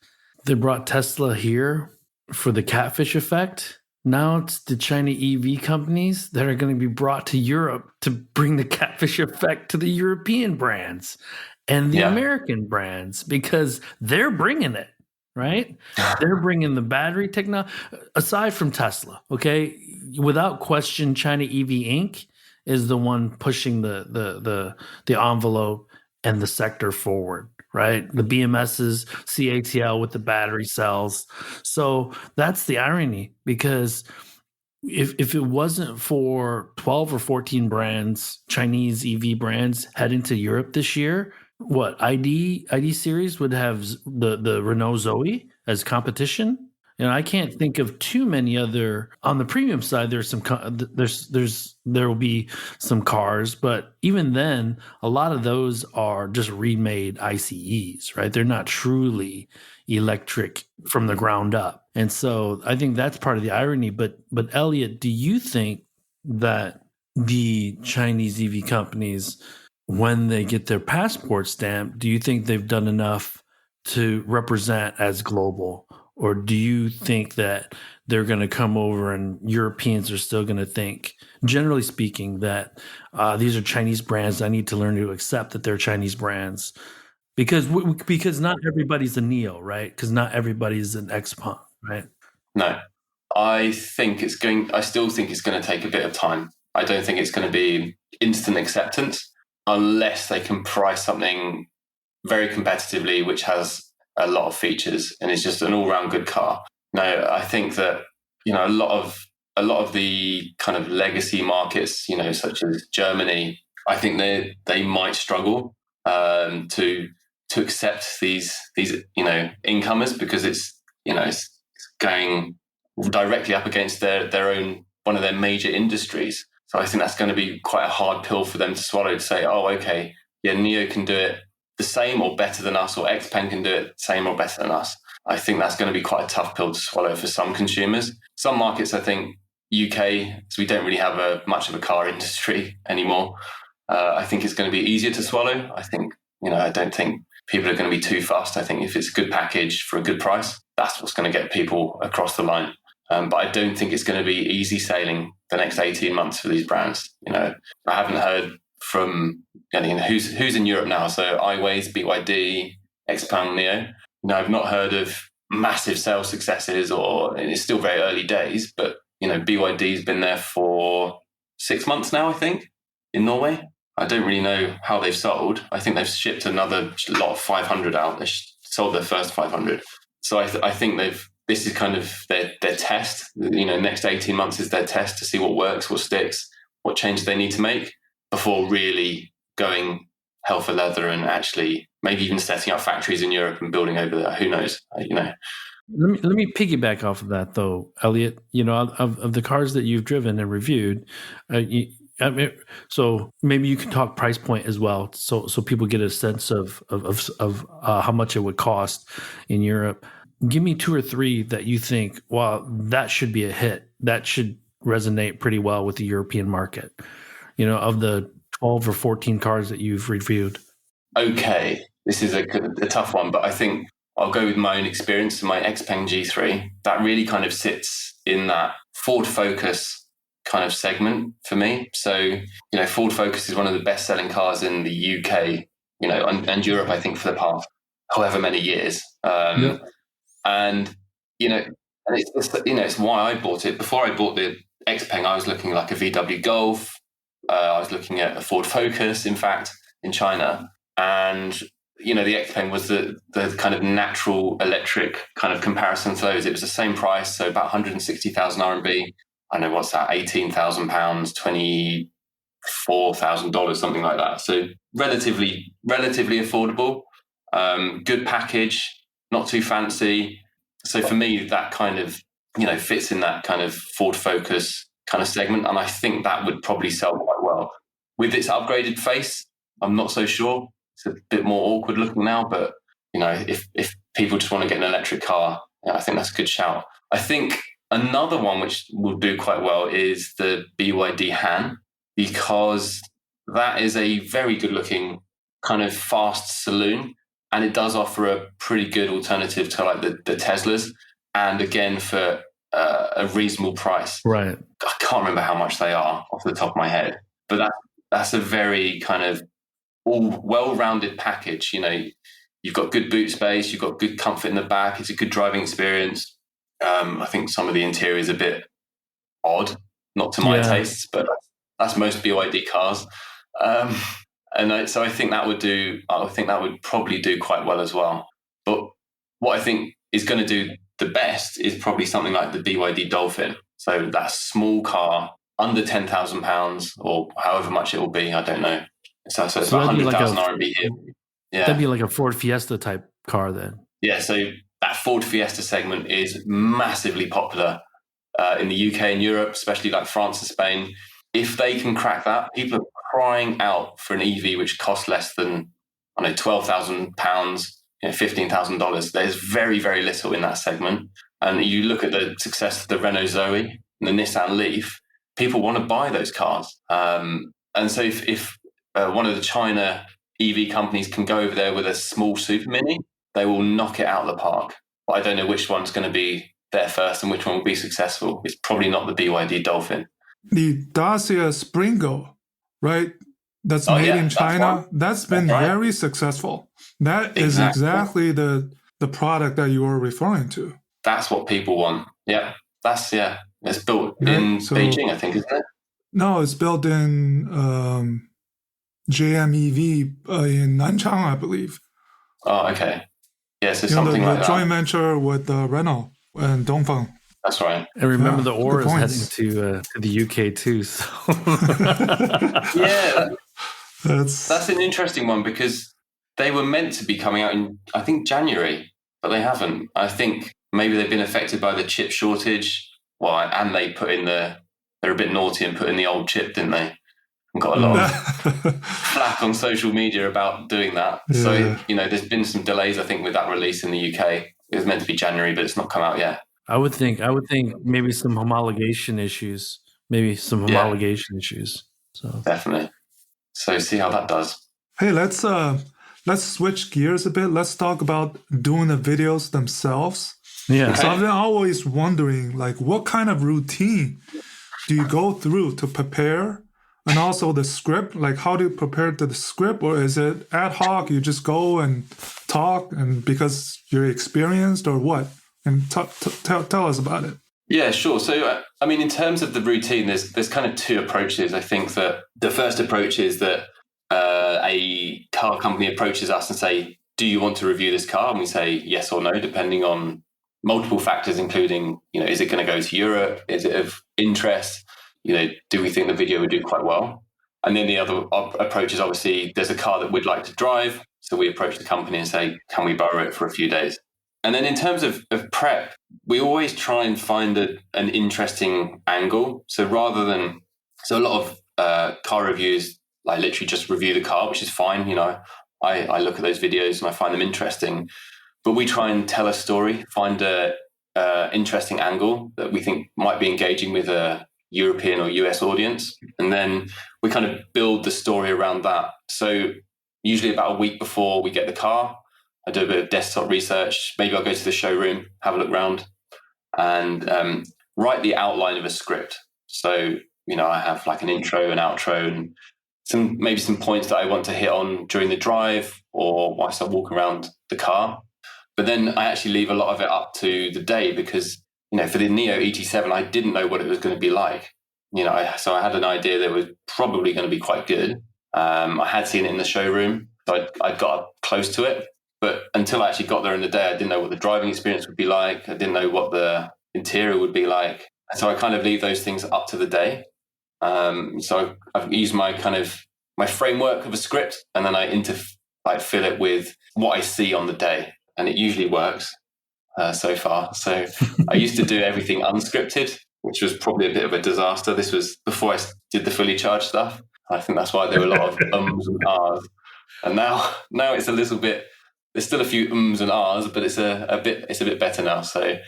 they brought Tesla here for the catfish effect. Now it's the China EV companies that are going to be brought to Europe to bring the catfish effect to the European brands and the American brands, because they're bringing it, right? They're bringing the battery technology. Aside from Tesla, okay, without question, China EV Inc. is the one pushing the envelope and the sector forward, right? The BMS's, CATL with the battery cells. So that's the irony, because if it wasn't for 12 or 14 brands, Chinese EV brands heading to Europe this year, what ID series would have the Renault Zoe as competition. And I can't think of too many other on the premium side. There's some there will be some cars, but even then, a lot of those are just remade ICEs, right? They're not truly electric from the ground up. And so I think that's part of the irony. But Elliot, do you think that the Chinese EV companies when they get their passport stamp, do you think they've done enough to represent as global? Or do you think that they're going to come over and Europeans are still going to think, generally speaking, that these are Chinese brands? I need to learn to accept that they're Chinese brands because not everybody's a Neo, right? Because not everybody's an Xpeng, right? No, I still think it's going to take a bit of time. I don't think it's going to be instant acceptance unless they can price something very competitively, which has a lot of features and is just an all-round good car. No, I think that a lot of the kind of legacy markets, such as Germany, I think they might struggle to accept these incomers because it's going directly up against their own one of their major industries. So I think that's going to be quite a hard pill for them to swallow to say, oh, okay, yeah, Neo can do it the same or better than us, or Xpeng can do it the same or better than us. I think that's going to be quite a tough pill to swallow for some consumers. Some markets, I think, UK, so we don't really have much of a car industry anymore. I think it's going to be easier to swallow. I think, I don't think people are going to be too fast. I think if it's a good package for a good price, that's what's going to get people across the line. But I don't think it's going to be easy sailing the next 18 months for these brands. I haven't heard from who's in Europe now. So iWays, BYD, Xpeng, Neo. I've not heard of massive sales successes, or it's still very early days. But BYD's been there for 6 months now, I think, in Norway. I don't really know how they've sold. I think they've shipped another lot of 500 out. They sold their first 500. So I think this is kind of their test. Next 18 months is their test to see what works, what sticks, what changes they need to make before really going hell for leather and actually maybe even setting up factories in Europe and building over there. Who knows? Let me piggyback off of that though, Elliot. Of the cars that you've driven and reviewed, so maybe you can talk price point as well, so people get a sense of how much it would cost in Europe. Give me 2 or 3 that you think, well, that should be a hit. That should resonate pretty well with the European market. Of the 12 or 14 cars that you've reviewed. Okay, this is a tough one, but I think I'll go with my own experience. My Xpeng G3, that really kind of sits in that Ford Focus kind of segment for me. So, Ford Focus is one of the best-selling cars in the UK, and Europe, I think, for the past however many years. Yep. And it's why I bought it. Before I bought the Xpeng, I was looking like a VW Golf. I was looking at a Ford Focus, in fact, in China. And, the Xpeng was the kind of natural electric kind of comparison to those. It was the same price, so about 160,000 RMB. I know what's that, £18,000, $24,000, something like that. So relatively affordable, good package, not too fancy. So for me, that kind of, fits in that kind of Ford Focus kind of segment. And I think that would probably sell quite well. With its upgraded face, I'm not so sure. It's a bit more awkward looking now, but, if people just want to get an electric car, I think that's a good shout. I think another one which will do quite well is the BYD Han, because that is a very good looking kind of fast saloon. And it does offer a pretty good alternative to like the Teslas. And again, for a reasonable price. Right. I can't remember how much they are off the top of my head, but that's a very kind of all well-rounded package. You've got good boot space, you've got good comfort in the back. It's a good driving experience. I think some of the interior is a bit odd, not to my tastes, but that's most BYD cars. So I think that would probably do quite well as well. But what I think is going to do the best is probably something like the BYD Dolphin. So that small car, under £10,000 or however much it will be, I don't know. So it's about 100,000 RMB here. Yeah, that'd be like a Ford Fiesta type car then. Yeah, so that Ford Fiesta segment is massively popular in the UK and Europe, especially like France and Spain. If they can crack that, people are crying out for an EV which costs less than, £12,000, $15,000. There's very, very little in that segment. And you look at the success of the Renault Zoe and the Nissan Leaf, people want to buy those cars. And so if one of the China EV companies can go over there with a small Super Mini, they will knock it out of the park. But I don't know which one's going to be there first and which one will be successful. It's probably not the BYD Dolphin. The Dacia Springo, right? That's made in China. That's been very successful. That is exactly the product that you were referring to. That's what people want. Yeah. It's built in Beijing, I think, isn't it? No, it's built in JMEV in Nanchang, I believe. Oh, okay. Yeah, so something like that. The joint venture with Renault and Dongfeng. That's right. And remember, the Aura is heading to the UK too. So. Yeah, that's an interesting one because they were meant to be coming out in, I think, January, but they haven't. I think maybe they've been affected by the chip shortage. Well, and they they're a bit naughty and put in the old chip, didn't they? And got a lot of flack on social media about doing that. Yeah. So, there's been some delays, I think, with that release in the UK. It was meant to be January, but it's not come out yet. I would think maybe some homologation issues. So definitely. So see how that does. Hey, let's switch gears a bit. Let's talk about doing the videos themselves. Yeah. So I've been always wondering, like, what kind of routine do you go through to prepare? And also the script, like how do you prepare to the script? Or is it ad hoc? You just go and talk and because you're experienced or what? And tell us about it. Yeah, sure. So, in terms of the routine, there's kind of two approaches. I think that the first approach is that a car company approaches us and say, do you want to review this car? And we say yes or no, depending on multiple factors, including, is it going to go to Europe? Is it of interest? Do we think the video would do quite well? And then the other approach is obviously there's a car that we'd like to drive. So we approach the company and say, can we borrow it for a few days? And then in terms of prep, we always try and find an interesting angle. So a lot of car reviews, like literally just review the car, which is fine. I look at those videos and I find them interesting. But we try and tell a story, find a interesting angle that we think might be engaging with a European or US audience. And then we kind of build the story around that. So usually about a week before we get the car, I do a bit of desktop research. Maybe I'll go to the showroom, have a look around, and write the outline of a script. So, I have like an intro, an outro, and some points that I want to hit on during the drive or whilst I walk around the car. But then I actually leave a lot of it up to the day because, for the Neo ET7, I didn't know what it was going to be like. So I had an idea that it was probably going to be quite good. I had seen it in the showroom, so I got up close to it. But until I actually got there in the day, I didn't know what the driving experience would be like. I didn't know what the interior would be like. So I kind of leave those things up to the day. So I've used my framework of a script, and then I fill it with what I see on the day. And it usually works so far. So I used to do everything unscripted, which was probably a bit of a disaster. This was before I did the fully charged stuff. I think that's why there were a lot of ums and ahs. And now it's a little bit. There's still a few ums and ahs, but it's a bit better now. So,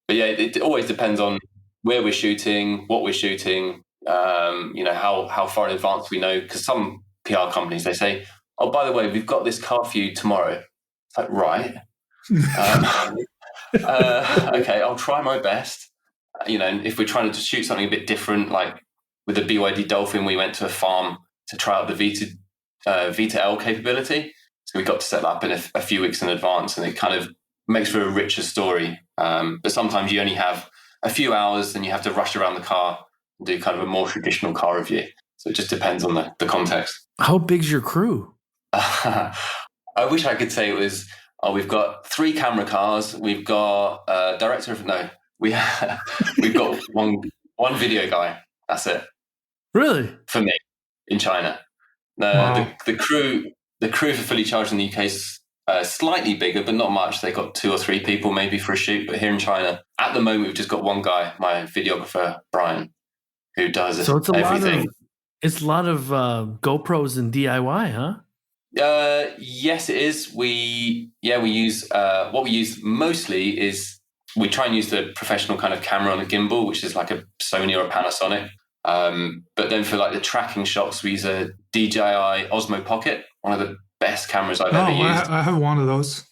but yeah, it always depends on where we're shooting, what we're shooting. How far in advance we know. Because some PR companies, they say, "Oh, by the way, we've got this car for you tomorrow." It's like, right. Okay, I'll try my best. And if we're trying to shoot something a bit different, like with the BYD Dolphin, we went to a farm to try out the Vita L capability. So we got to set that up in a few weeks in advance, and it kind of makes for a richer story. But sometimes you only have a few hours and you have to rush around the car and do kind of a more traditional car review. So it just depends on the context. How big's your crew? I wish I could say it was, we've got 3 camera cars. We've got we've got one video guy. That's it. Really? For me, in China. Wow. The crew for fully charged in the UK is slightly bigger, but not much. They got 2 or 3 people maybe for a shoot. But here in China, at the moment, we've just got one guy, my videographer, Brian, who does everything. It's a lot of GoPros and DIY, huh? Yes, it is. We use what we use mostly is we try and use the professional kind of camera on a gimbal, which is like a Sony or a Panasonic. But then for like the tracking shots, we use a DJI Osmo Pocket, one of the best cameras I've ever used. I have one of those.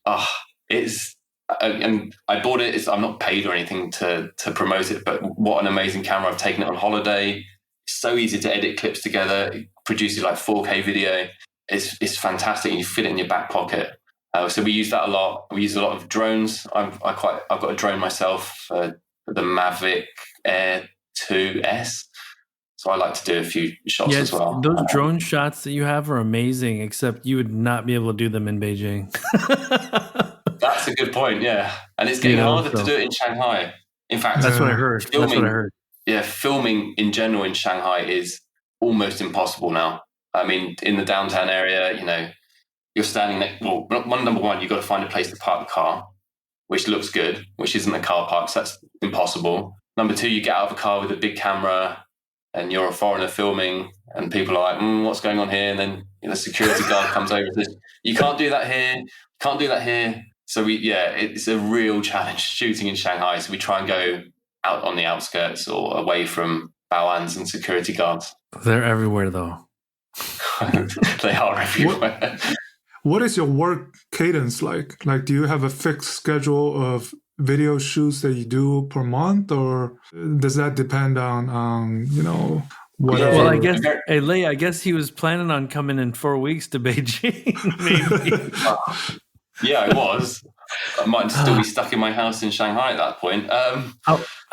Oh, it's and I bought it. I'm not paid or anything to promote it, but what an amazing camera! I've taken it on holiday. It's so easy to edit clips together. It produces like 4K video. It's fantastic. You fit it in your back pocket. So we use that a lot. We use a lot of drones. I've got a drone myself, the Mavic Air 2S. So I like to do a few shots as well. Those drone shots that you have are amazing, except you would not be able to do them in Beijing. That's a good point, yeah. And it's getting harder to do it in Shanghai. In fact, that's what I heard. Yeah, filming in general in Shanghai is almost impossible now. I mean, in the downtown area, you're standing next. Well, number one, you've got to find a place to park the car, which looks good, which isn't a car park, so that's impossible. Number two, you get out of a car with a big camera and you're a foreigner filming and people are like, what's going on here? And then the security guard comes over and says, you can't do that here, can't do that here. So it's a real challenge shooting in Shanghai. So we try and go out on the outskirts or away from Bauans and security guards. They're everywhere though. They are everywhere. What is your work cadence like? Like, do you have a fixed schedule of video shoots that you do per month, or does that depend on whatever? Well, I guess, hey, Lei, I guess he was planning on coming in 4 weeks to Beijing. Maybe. Yeah, I was. I might still be stuck in my house in Shanghai at that point. I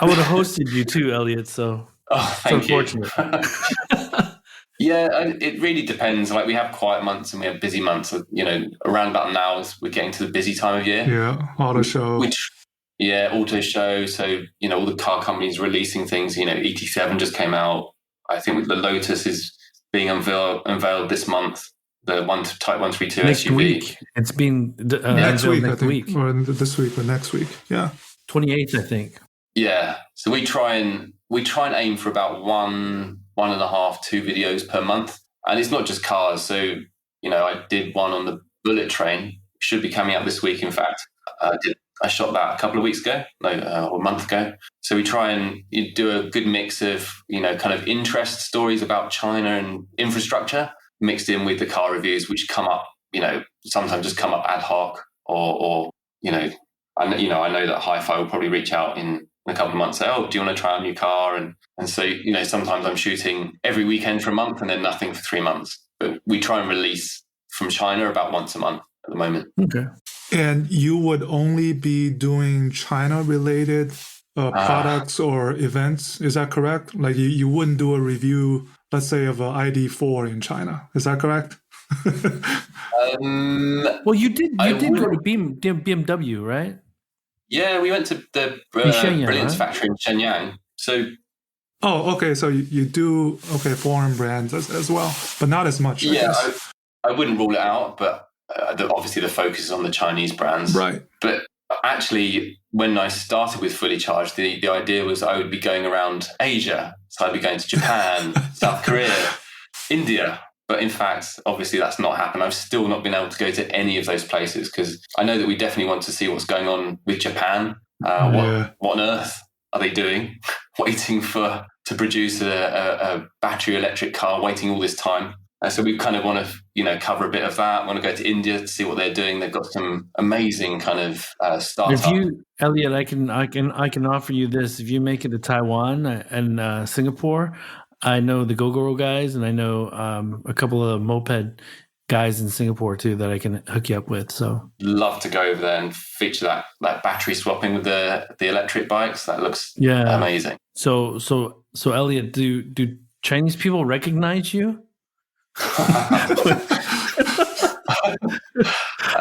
would have hosted you too, Elliot. So, thank you. Unfortunate. Yeah, it really depends. Like we have quiet months and we have busy months. Around about now, we're getting to the busy time of year. Yeah, auto show. Auto show. So, all the car companies releasing things. ET7 just came out. I think the Lotus is being unveiled this month. The Type 132 next SUV. Week. It's being next week, next week. Or this week or next week. Yeah. 28th, I think. Yeah. So we try and aim for about 1.5, 2 videos per month. And it's not just cars. So, I did one on the bullet train. Should be coming out this week, in fact. I shot that a couple of weeks ago, or a month ago. So we try and do a good mix of, kind of interest stories about China and infrastructure mixed in with the car reviews, which come up, sometimes just come up ad hoc or I know that Hi-Fi will probably reach out in a couple of months, say, oh, do you want to try a new car? And so, sometimes I'm shooting every weekend for a month and then nothing for 3 months. But we try and release from China about once a month at the moment. Okay. And you would only be doing China-related products or events, is that correct? Like you wouldn't do a review, let's say, of an ID4 in China. Is that correct? Well, you did go to BMW, right? Yeah, we went to the Brilliance factory in Shenyang. So, okay. So you do foreign brands as well, but not as much. Yeah, I wouldn't rule it out, but obviously the focus is on the Chinese brands, right? But actually, when I started with Fully Charged, the idea was I would be going around Asia. So I'd be going to Japan, South Korea, India. But in fact, obviously that's not happened. I've still not been able to go to any of those places because I know that we definitely want to see what's going on with Japan. What on earth are they doing? Waiting to produce a battery electric car, waiting all this time. So we kind of want to, cover a bit of that. Want to go to India to see what they're doing. They've got some amazing kind of startup. Elliot, I can offer you this. If you make it to Taiwan and Singapore, I know the Gogoro guys, and I know a couple of moped guys in Singapore too that I can hook you up with. So love to go over there and feature that battery swapping with the electric bikes. That looks amazing. So Elliot, do Chinese people recognize you?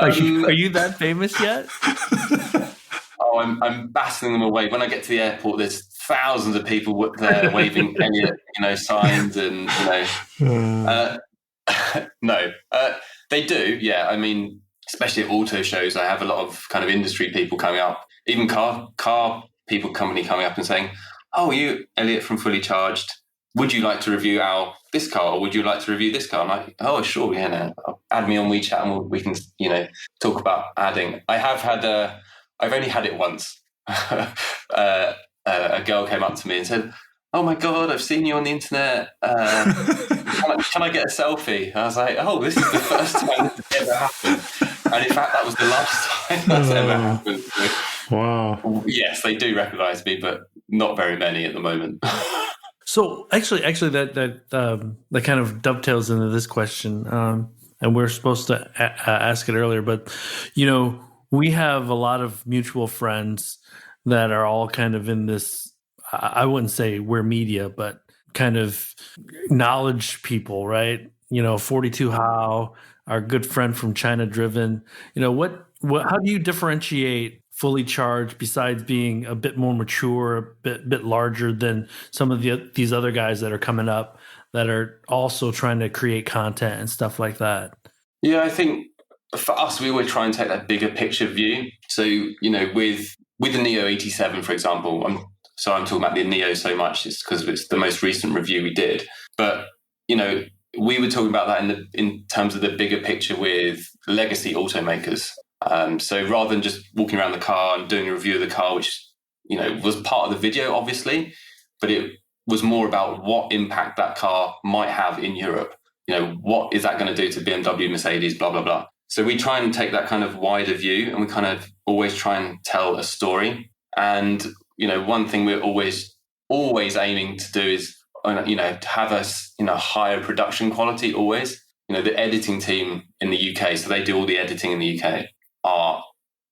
Are you that famous yet? Oh, I'm battling them away. When I get to the airport, there's thousands of people there waving Elliot, signs and no, they do. Yeah, I mean, especially at auto shows, I have a lot of kind of industry people coming up, even car people company coming up and saying, "Oh, you Elliot from Fully Charged? Would you like to review this car, or would you like to review this car?" I'm like, "Oh, sure, yeah, no. Add me on WeChat and we can, talk about adding." I've only had it once. A girl came up to me and said, oh my God, I've seen you on the internet. Can I get a selfie? And I was like, oh, this is the first time this has ever happened. And in fact, that was the last time that's ever happened. So, Wow. yes, they do recognize me, but not very many at the moment. So actually, that kind of dovetails into this question, and we're supposed to ask it earlier. But we have a lot of mutual friends that are all kind of in this. I wouldn't say we're media, but kind of knowledge people, right? 42 How, our good friend from China Driven. What? How do you differentiate Fully Charged besides being a bit more mature, a bit larger than some of these other guys that are coming up that are also trying to create content and stuff like that? Yeah, I think for us, we always try and take that bigger picture view. So, with the Neo 87, for example, I'm talking about the Neo so much, it's because it's the most recent review we did. But, we were talking about that in terms of the bigger picture with legacy automakers. So rather than just walking around the car and doing a review of the car, which, was part of the video, obviously, but it was more about what impact that car might have in Europe. What is that going to do to BMW, Mercedes, blah, blah, blah. So we try and take that kind of wider view, and we kind of always try and tell a story. And, one thing we're always aiming to do is, to have a higher production quality always. The editing team in the UK, so they do all the editing in the UK, are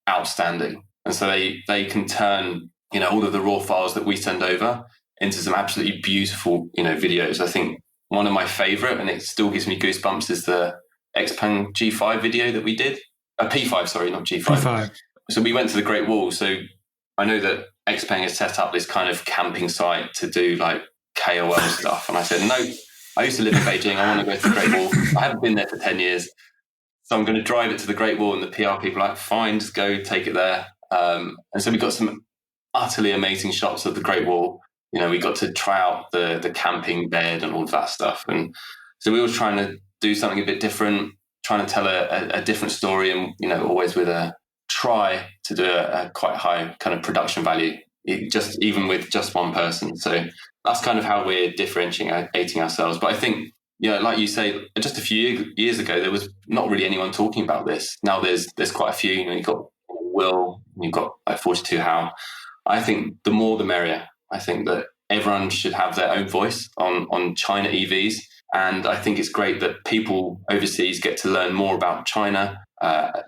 outstanding. And so they can turn, all of the raw files that we send over into some absolutely beautiful, videos. I think one of my favorite, and it still gives me goosebumps, is the Xpeng G5 video that we did. P5, sorry, not G5. P5. So we went to the Great Wall. So I know that Xpeng has set up this kind of camping site to do like KOL stuff. And I said, no, I used to live in Beijing. I want to go to the Great Wall. I haven't been there for 10 years. So I'm going to drive it to the Great Wall, and the PR people are like, fine, just go take it there. And so we got some utterly amazing shots of the Great Wall. We got to try out the camping bed and all of that stuff. And so we were trying to do something a bit different, trying to tell a different story, and, always with a try to do a quite high kind of production value, even with just one person. So that's kind of how we're differentiating ourselves. But I think, like you say, just a few years ago, there was not really anyone talking about this. Now there's quite a few. You've got Will, you've got like 42 How. I think the more the merrier. I think that everyone should have their own voice on China EVs. And I think it's great that people overseas get to learn more about China,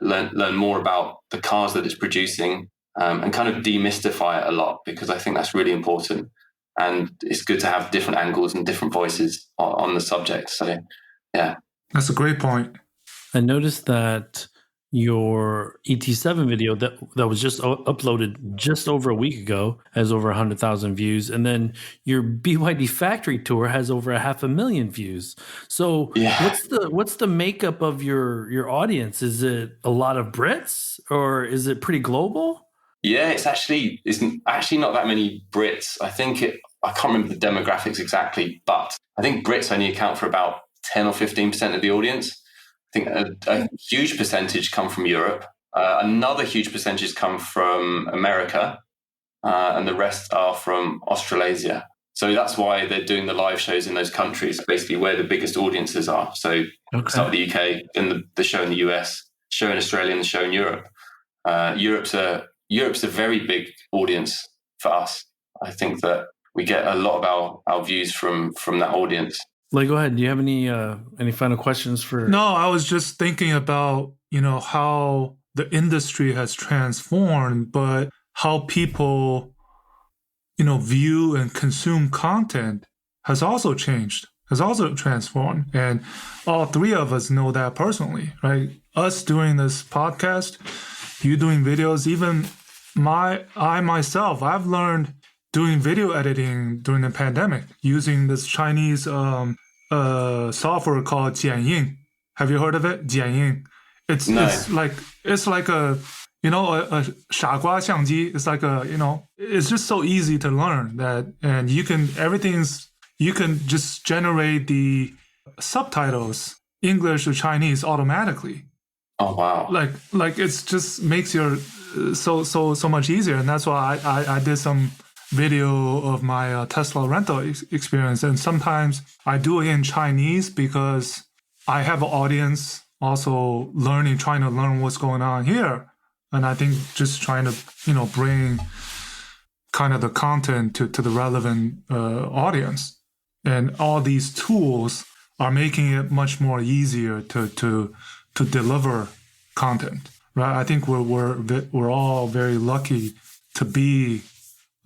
learn more about the cars that it's producing, and kind of demystify it a lot, because I think that's really important. And it's good to have different angles and different voices on the subject. So, yeah. That's a great point. I noticed that your ET7 video that was just uploaded just over a week ago has over 100,000 views. And then your BYD factory tour has over 500,000 views. So yeah. what's the makeup of your audience? Is it a lot of Brits, or is it pretty global? Yeah, it's actually not that many Brits. I can't remember the demographics exactly, but I think Brits only account for about 10 or 15% of the audience. I think a huge percentage come from Europe. Another huge percentage come from America, and the rest are from Australasia. So that's why they're doing the live shows in those countries, basically where the biggest audiences are. So start with the UK, then the show in the US, show in Australia, and the show in Europe. Europe's a very big audience for us. I think that we get a lot of our views from that audience. Lei, go ahead. Do you have any final questions for? No, I was just thinking about, how the industry has transformed, but how people, view and consume content has also changed, has also transformed. And all three of us know that personally, right? Us doing this podcast, you doing videos, even myself, I've learned doing video editing during the pandemic using this Chinese software called Jianying. Have you heard of it? Jianying. It's like a 傻瓜相机. It's like it's just so easy to learn that, and you can just generate the subtitles English to Chinese automatically. Oh wow! Like it's just makes your so much easier, and that's why I did some video of my Tesla rental experience. And sometimes I do it in Chinese because I have an audience also trying to learn what's going on here. And I think just trying to, bring kind of the content to the relevant audience. And all these tools are making it much more easier to deliver content, right? I think we're all very lucky to be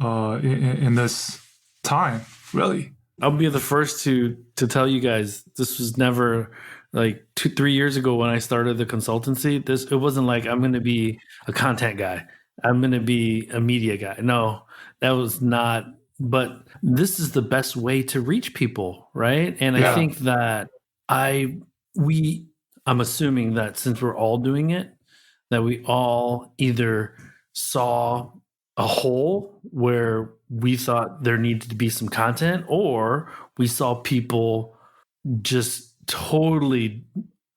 in this time, really. I'll be the first to tell you guys this was never like 2-3 years ago when I started the consultancy. It wasn't like I'm going to be a content guy. I'm going to be a media guy. No, that was not. But this is the best way to reach people, right? And I think that I'm assuming that since we're all doing it, that we all either saw a hole where we thought there needed to be some content, or we saw people just totally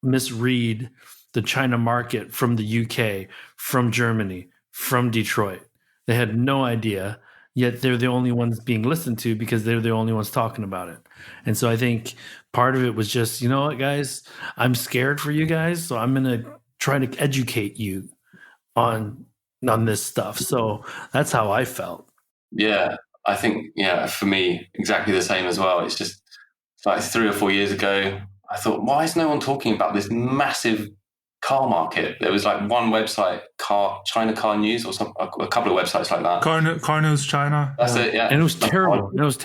misread the China market from the UK, from Germany, from Detroit. They had no idea, yet they're the only ones being listened to because they're the only ones talking about it. And so I think part of it was just, you know what, guys, I'm scared for you guys, so I'm going to try to educate you on this stuff. So that's how I felt. Yeah, I think, for me, exactly the same as well. It's just like 3 or 4 years ago, I thought, why is no one talking about this massive car market? There was like one website, China Car News, or a couple of websites like that. Car News China. That's it, yeah. And it was terrible. It wasn't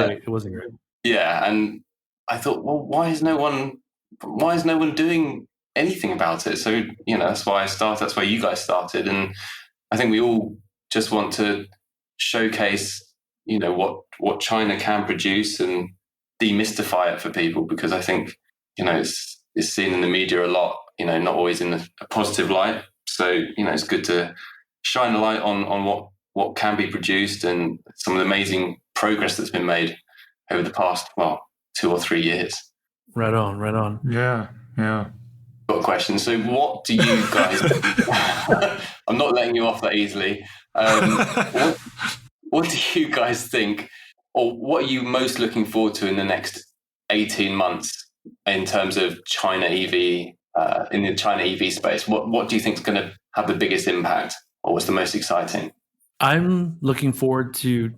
great. It wasn't great. Yeah, and I thought, well, why is no one doing anything about it? So, that's why I started. That's why you guys started. And I think we all just want to showcase, what China can produce and demystify it for people, because I think, it's seen in the media a lot, not always in a positive light. So, it's good to shine a light on what can be produced and some of the amazing progress that's been made over the past, 2 or 3 years. Right on. Yeah. Got a question. So what do you guys... I'm not letting you off that easily. What do you guys think, or what are you most looking forward to in the next 18 months in terms of China EV, in the China EV space? What do you think is going to have the biggest impact, or what's the most exciting? I'm looking forward to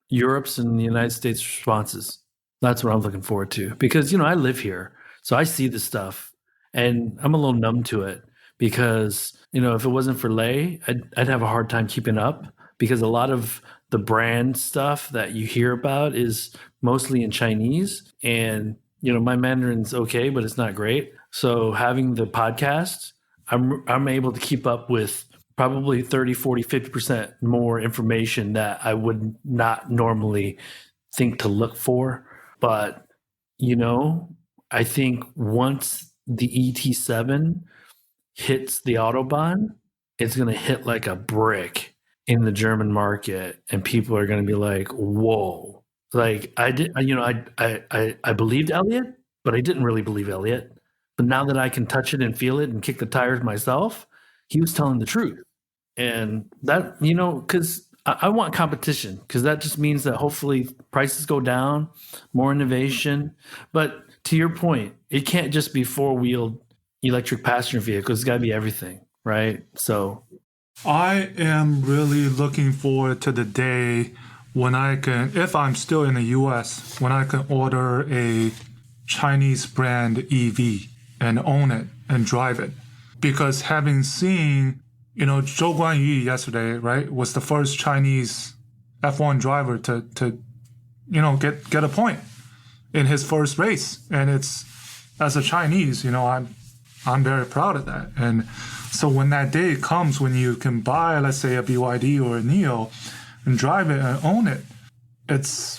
Europe's and the United States responses. That's what I'm looking forward to, because, I live here, so I see this stuff and I'm a little numb to it, because, if it wasn't for Lei, I'd have a hard time keeping up, because a lot of the brand stuff that you hear about is mostly in Chinese, and, my Mandarin's okay, but it's not great. So having the podcast, I'm able to keep up with probably 30, 40, 50% more information that I would not normally think to look for. But, I think once the ET7 hits the Autobahn, it's going to hit like a brick in the German market, and people are going to be like, whoa. Like I believed Elliot, but I didn't really believe Elliot. But now that I can touch it and feel it and kick the tires myself, he was telling the truth. And that, because I want competition, because that just means that hopefully prices go down, more innovation. But to your point, it can't just be 4-wheeled electric passenger vehicles. It's got to be everything, right? So I am really looking forward to the day when I can, if I'm still in the US, when I can order a Chinese brand EV and own it and drive it. Because having seen, Zhou Guanyu yesterday, right, was the first Chinese F1 driver to get a point in his first race. And it's, as a Chinese, I'm very proud of that. And so when that day comes, when you can buy, let's say, a BYD or a NIO and drive it and own it, it's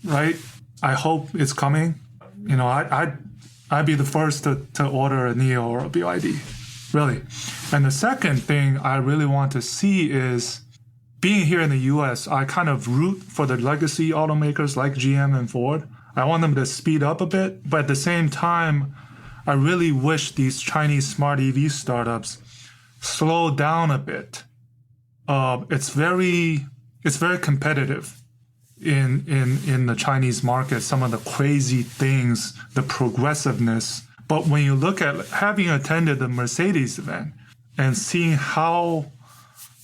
right. I hope it's coming. I'd be the first to order a NIO or a BYD, really. And the second thing I really want to see is, being here in the US, I kind of root for the legacy automakers like GM and Ford. I want them to speed up a bit, but at the same time, I really wish these Chinese smart EV startups slow down a bit it's very competitive in the Chinese market. Some of the crazy things, the progressiveness. But when you look at having attended the Mercedes event and seeing how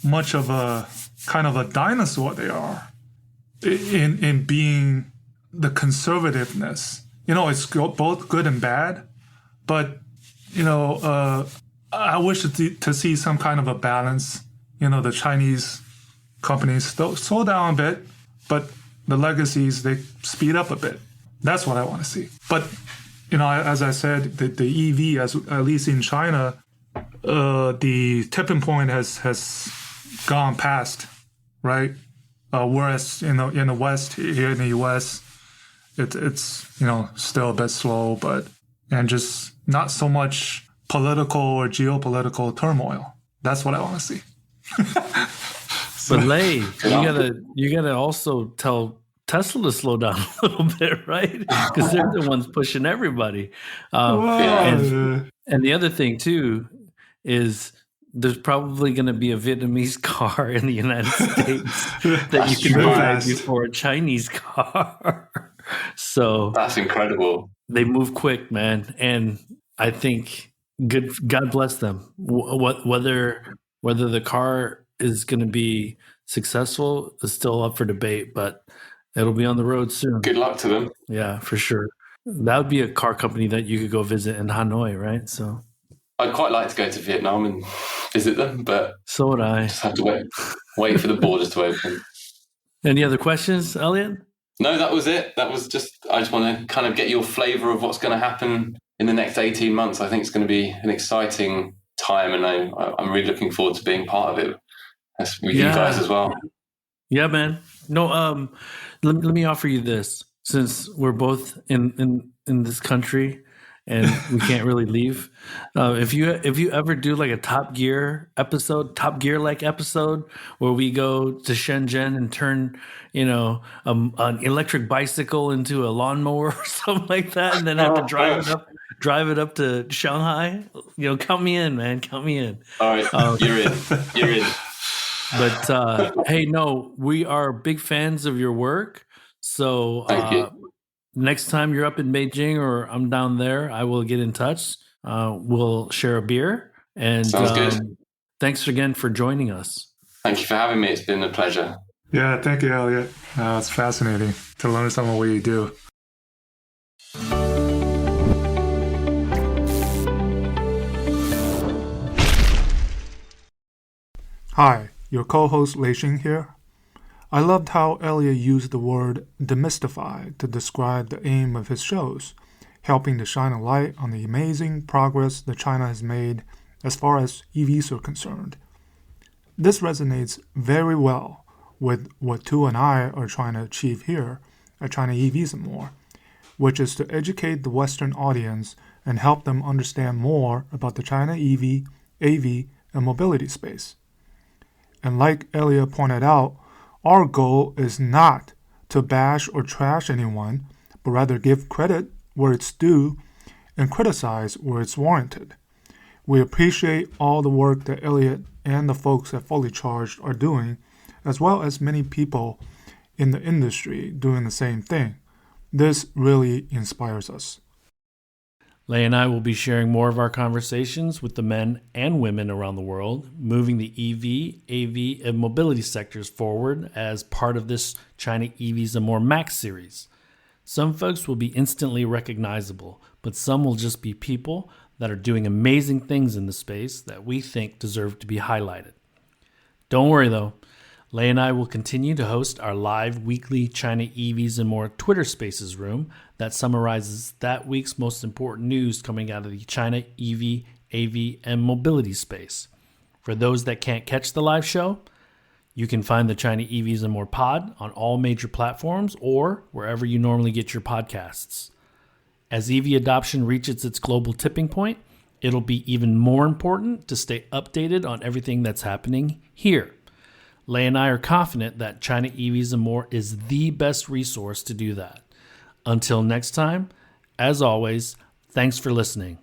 much of a kind of a dinosaur they are in being the conservativeness, it's both good and bad. But I wish to see some kind of a balance. The Chinese companies slow down a bit, but the legacies, they speed up a bit. That's what I want to see. But, as I said, the EV, at least in China, the tipping point has gone past, right? Whereas in the West, here in the US, it's still a bit slow, and just not so much political or geopolitical turmoil. That's what I want to see. But Lei, you gotta also tell Tesla to slow down a little bit, right? Because they're the ones pushing everybody. And the other thing too is there's probably going to be a Vietnamese car in the United States that you can buy before a Chinese car. So that's incredible. They move quick, man, and I think God bless them. Whether the car is going to be successful is still up for debate, but it'll be on the road soon. Good luck to them. Yeah, for sure. That would be a car company that you could go visit in Hanoi, right? So I'd quite like to go to Vietnam and visit them, but so would I. Just have to wait for the borders to open. Any other questions, Elliot? No, that was it. I just want to kind of get your flavor of what's going to happen in the next 18 months. I think it's going to be an exciting time, and I'm really looking forward to being part of it with you guys as well. Yeah, man. No, let me offer you this. Since we're both in this country and we can't really leave, if you ever do like a Top Gear like episode where we go to Shenzhen and turn an electric bicycle into a lawnmower or something like that, and then have to drive it up to Shanghai, count me in, man. Count me in. All right, you're in. But hey, no, we are big fans of your work. So Thank you. Next time you're up in Beijing or I'm down there, I will get in touch. We'll share a beer. And sounds good. Thanks again for joining us. Thank you for having me. It's been a pleasure. Yeah, thank you, Elliot. It's fascinating to learn some of what you do. Hi, your co-host Lei Xing here. I loved how Elliot used the word demystify to describe the aim of his shows, helping to shine a light on the amazing progress that China has made as far as EVs are concerned. This resonates very well with what Tu and I are trying to achieve here at China EVs More, which is to educate the Western audience and help them understand more about the China EV, AV, and mobility space. And like Elliot pointed out, our goal is not to bash or trash anyone, but rather give credit where it's due and criticize where it's warranted. We appreciate all the work that Elliot and the folks at Fully Charged are doing, as well as many people in the industry doing the same thing. This really inspires us. Lei and I will be sharing more of our conversations with the men and women around the world, moving the EV, AV, and mobility sectors forward as part of this China EVs More Max series. Some folks will be instantly recognizable, but some will just be people that are doing amazing things in the space that we think deserve to be highlighted. Don't worry though, Lei and I will continue to host our live weekly China EVs More Twitter Spaces room that summarizes that week's most important news coming out of the China EV, AV, and mobility space. For those that can't catch the live show, you can find the China EVs More pod on all major platforms or wherever you normally get your podcasts. As EV adoption reaches its global tipping point, it'll be even more important to stay updated on everything that's happening here. Lei and I are confident that China EVs More is the best resource to do that. Until next time, as always, thanks for listening.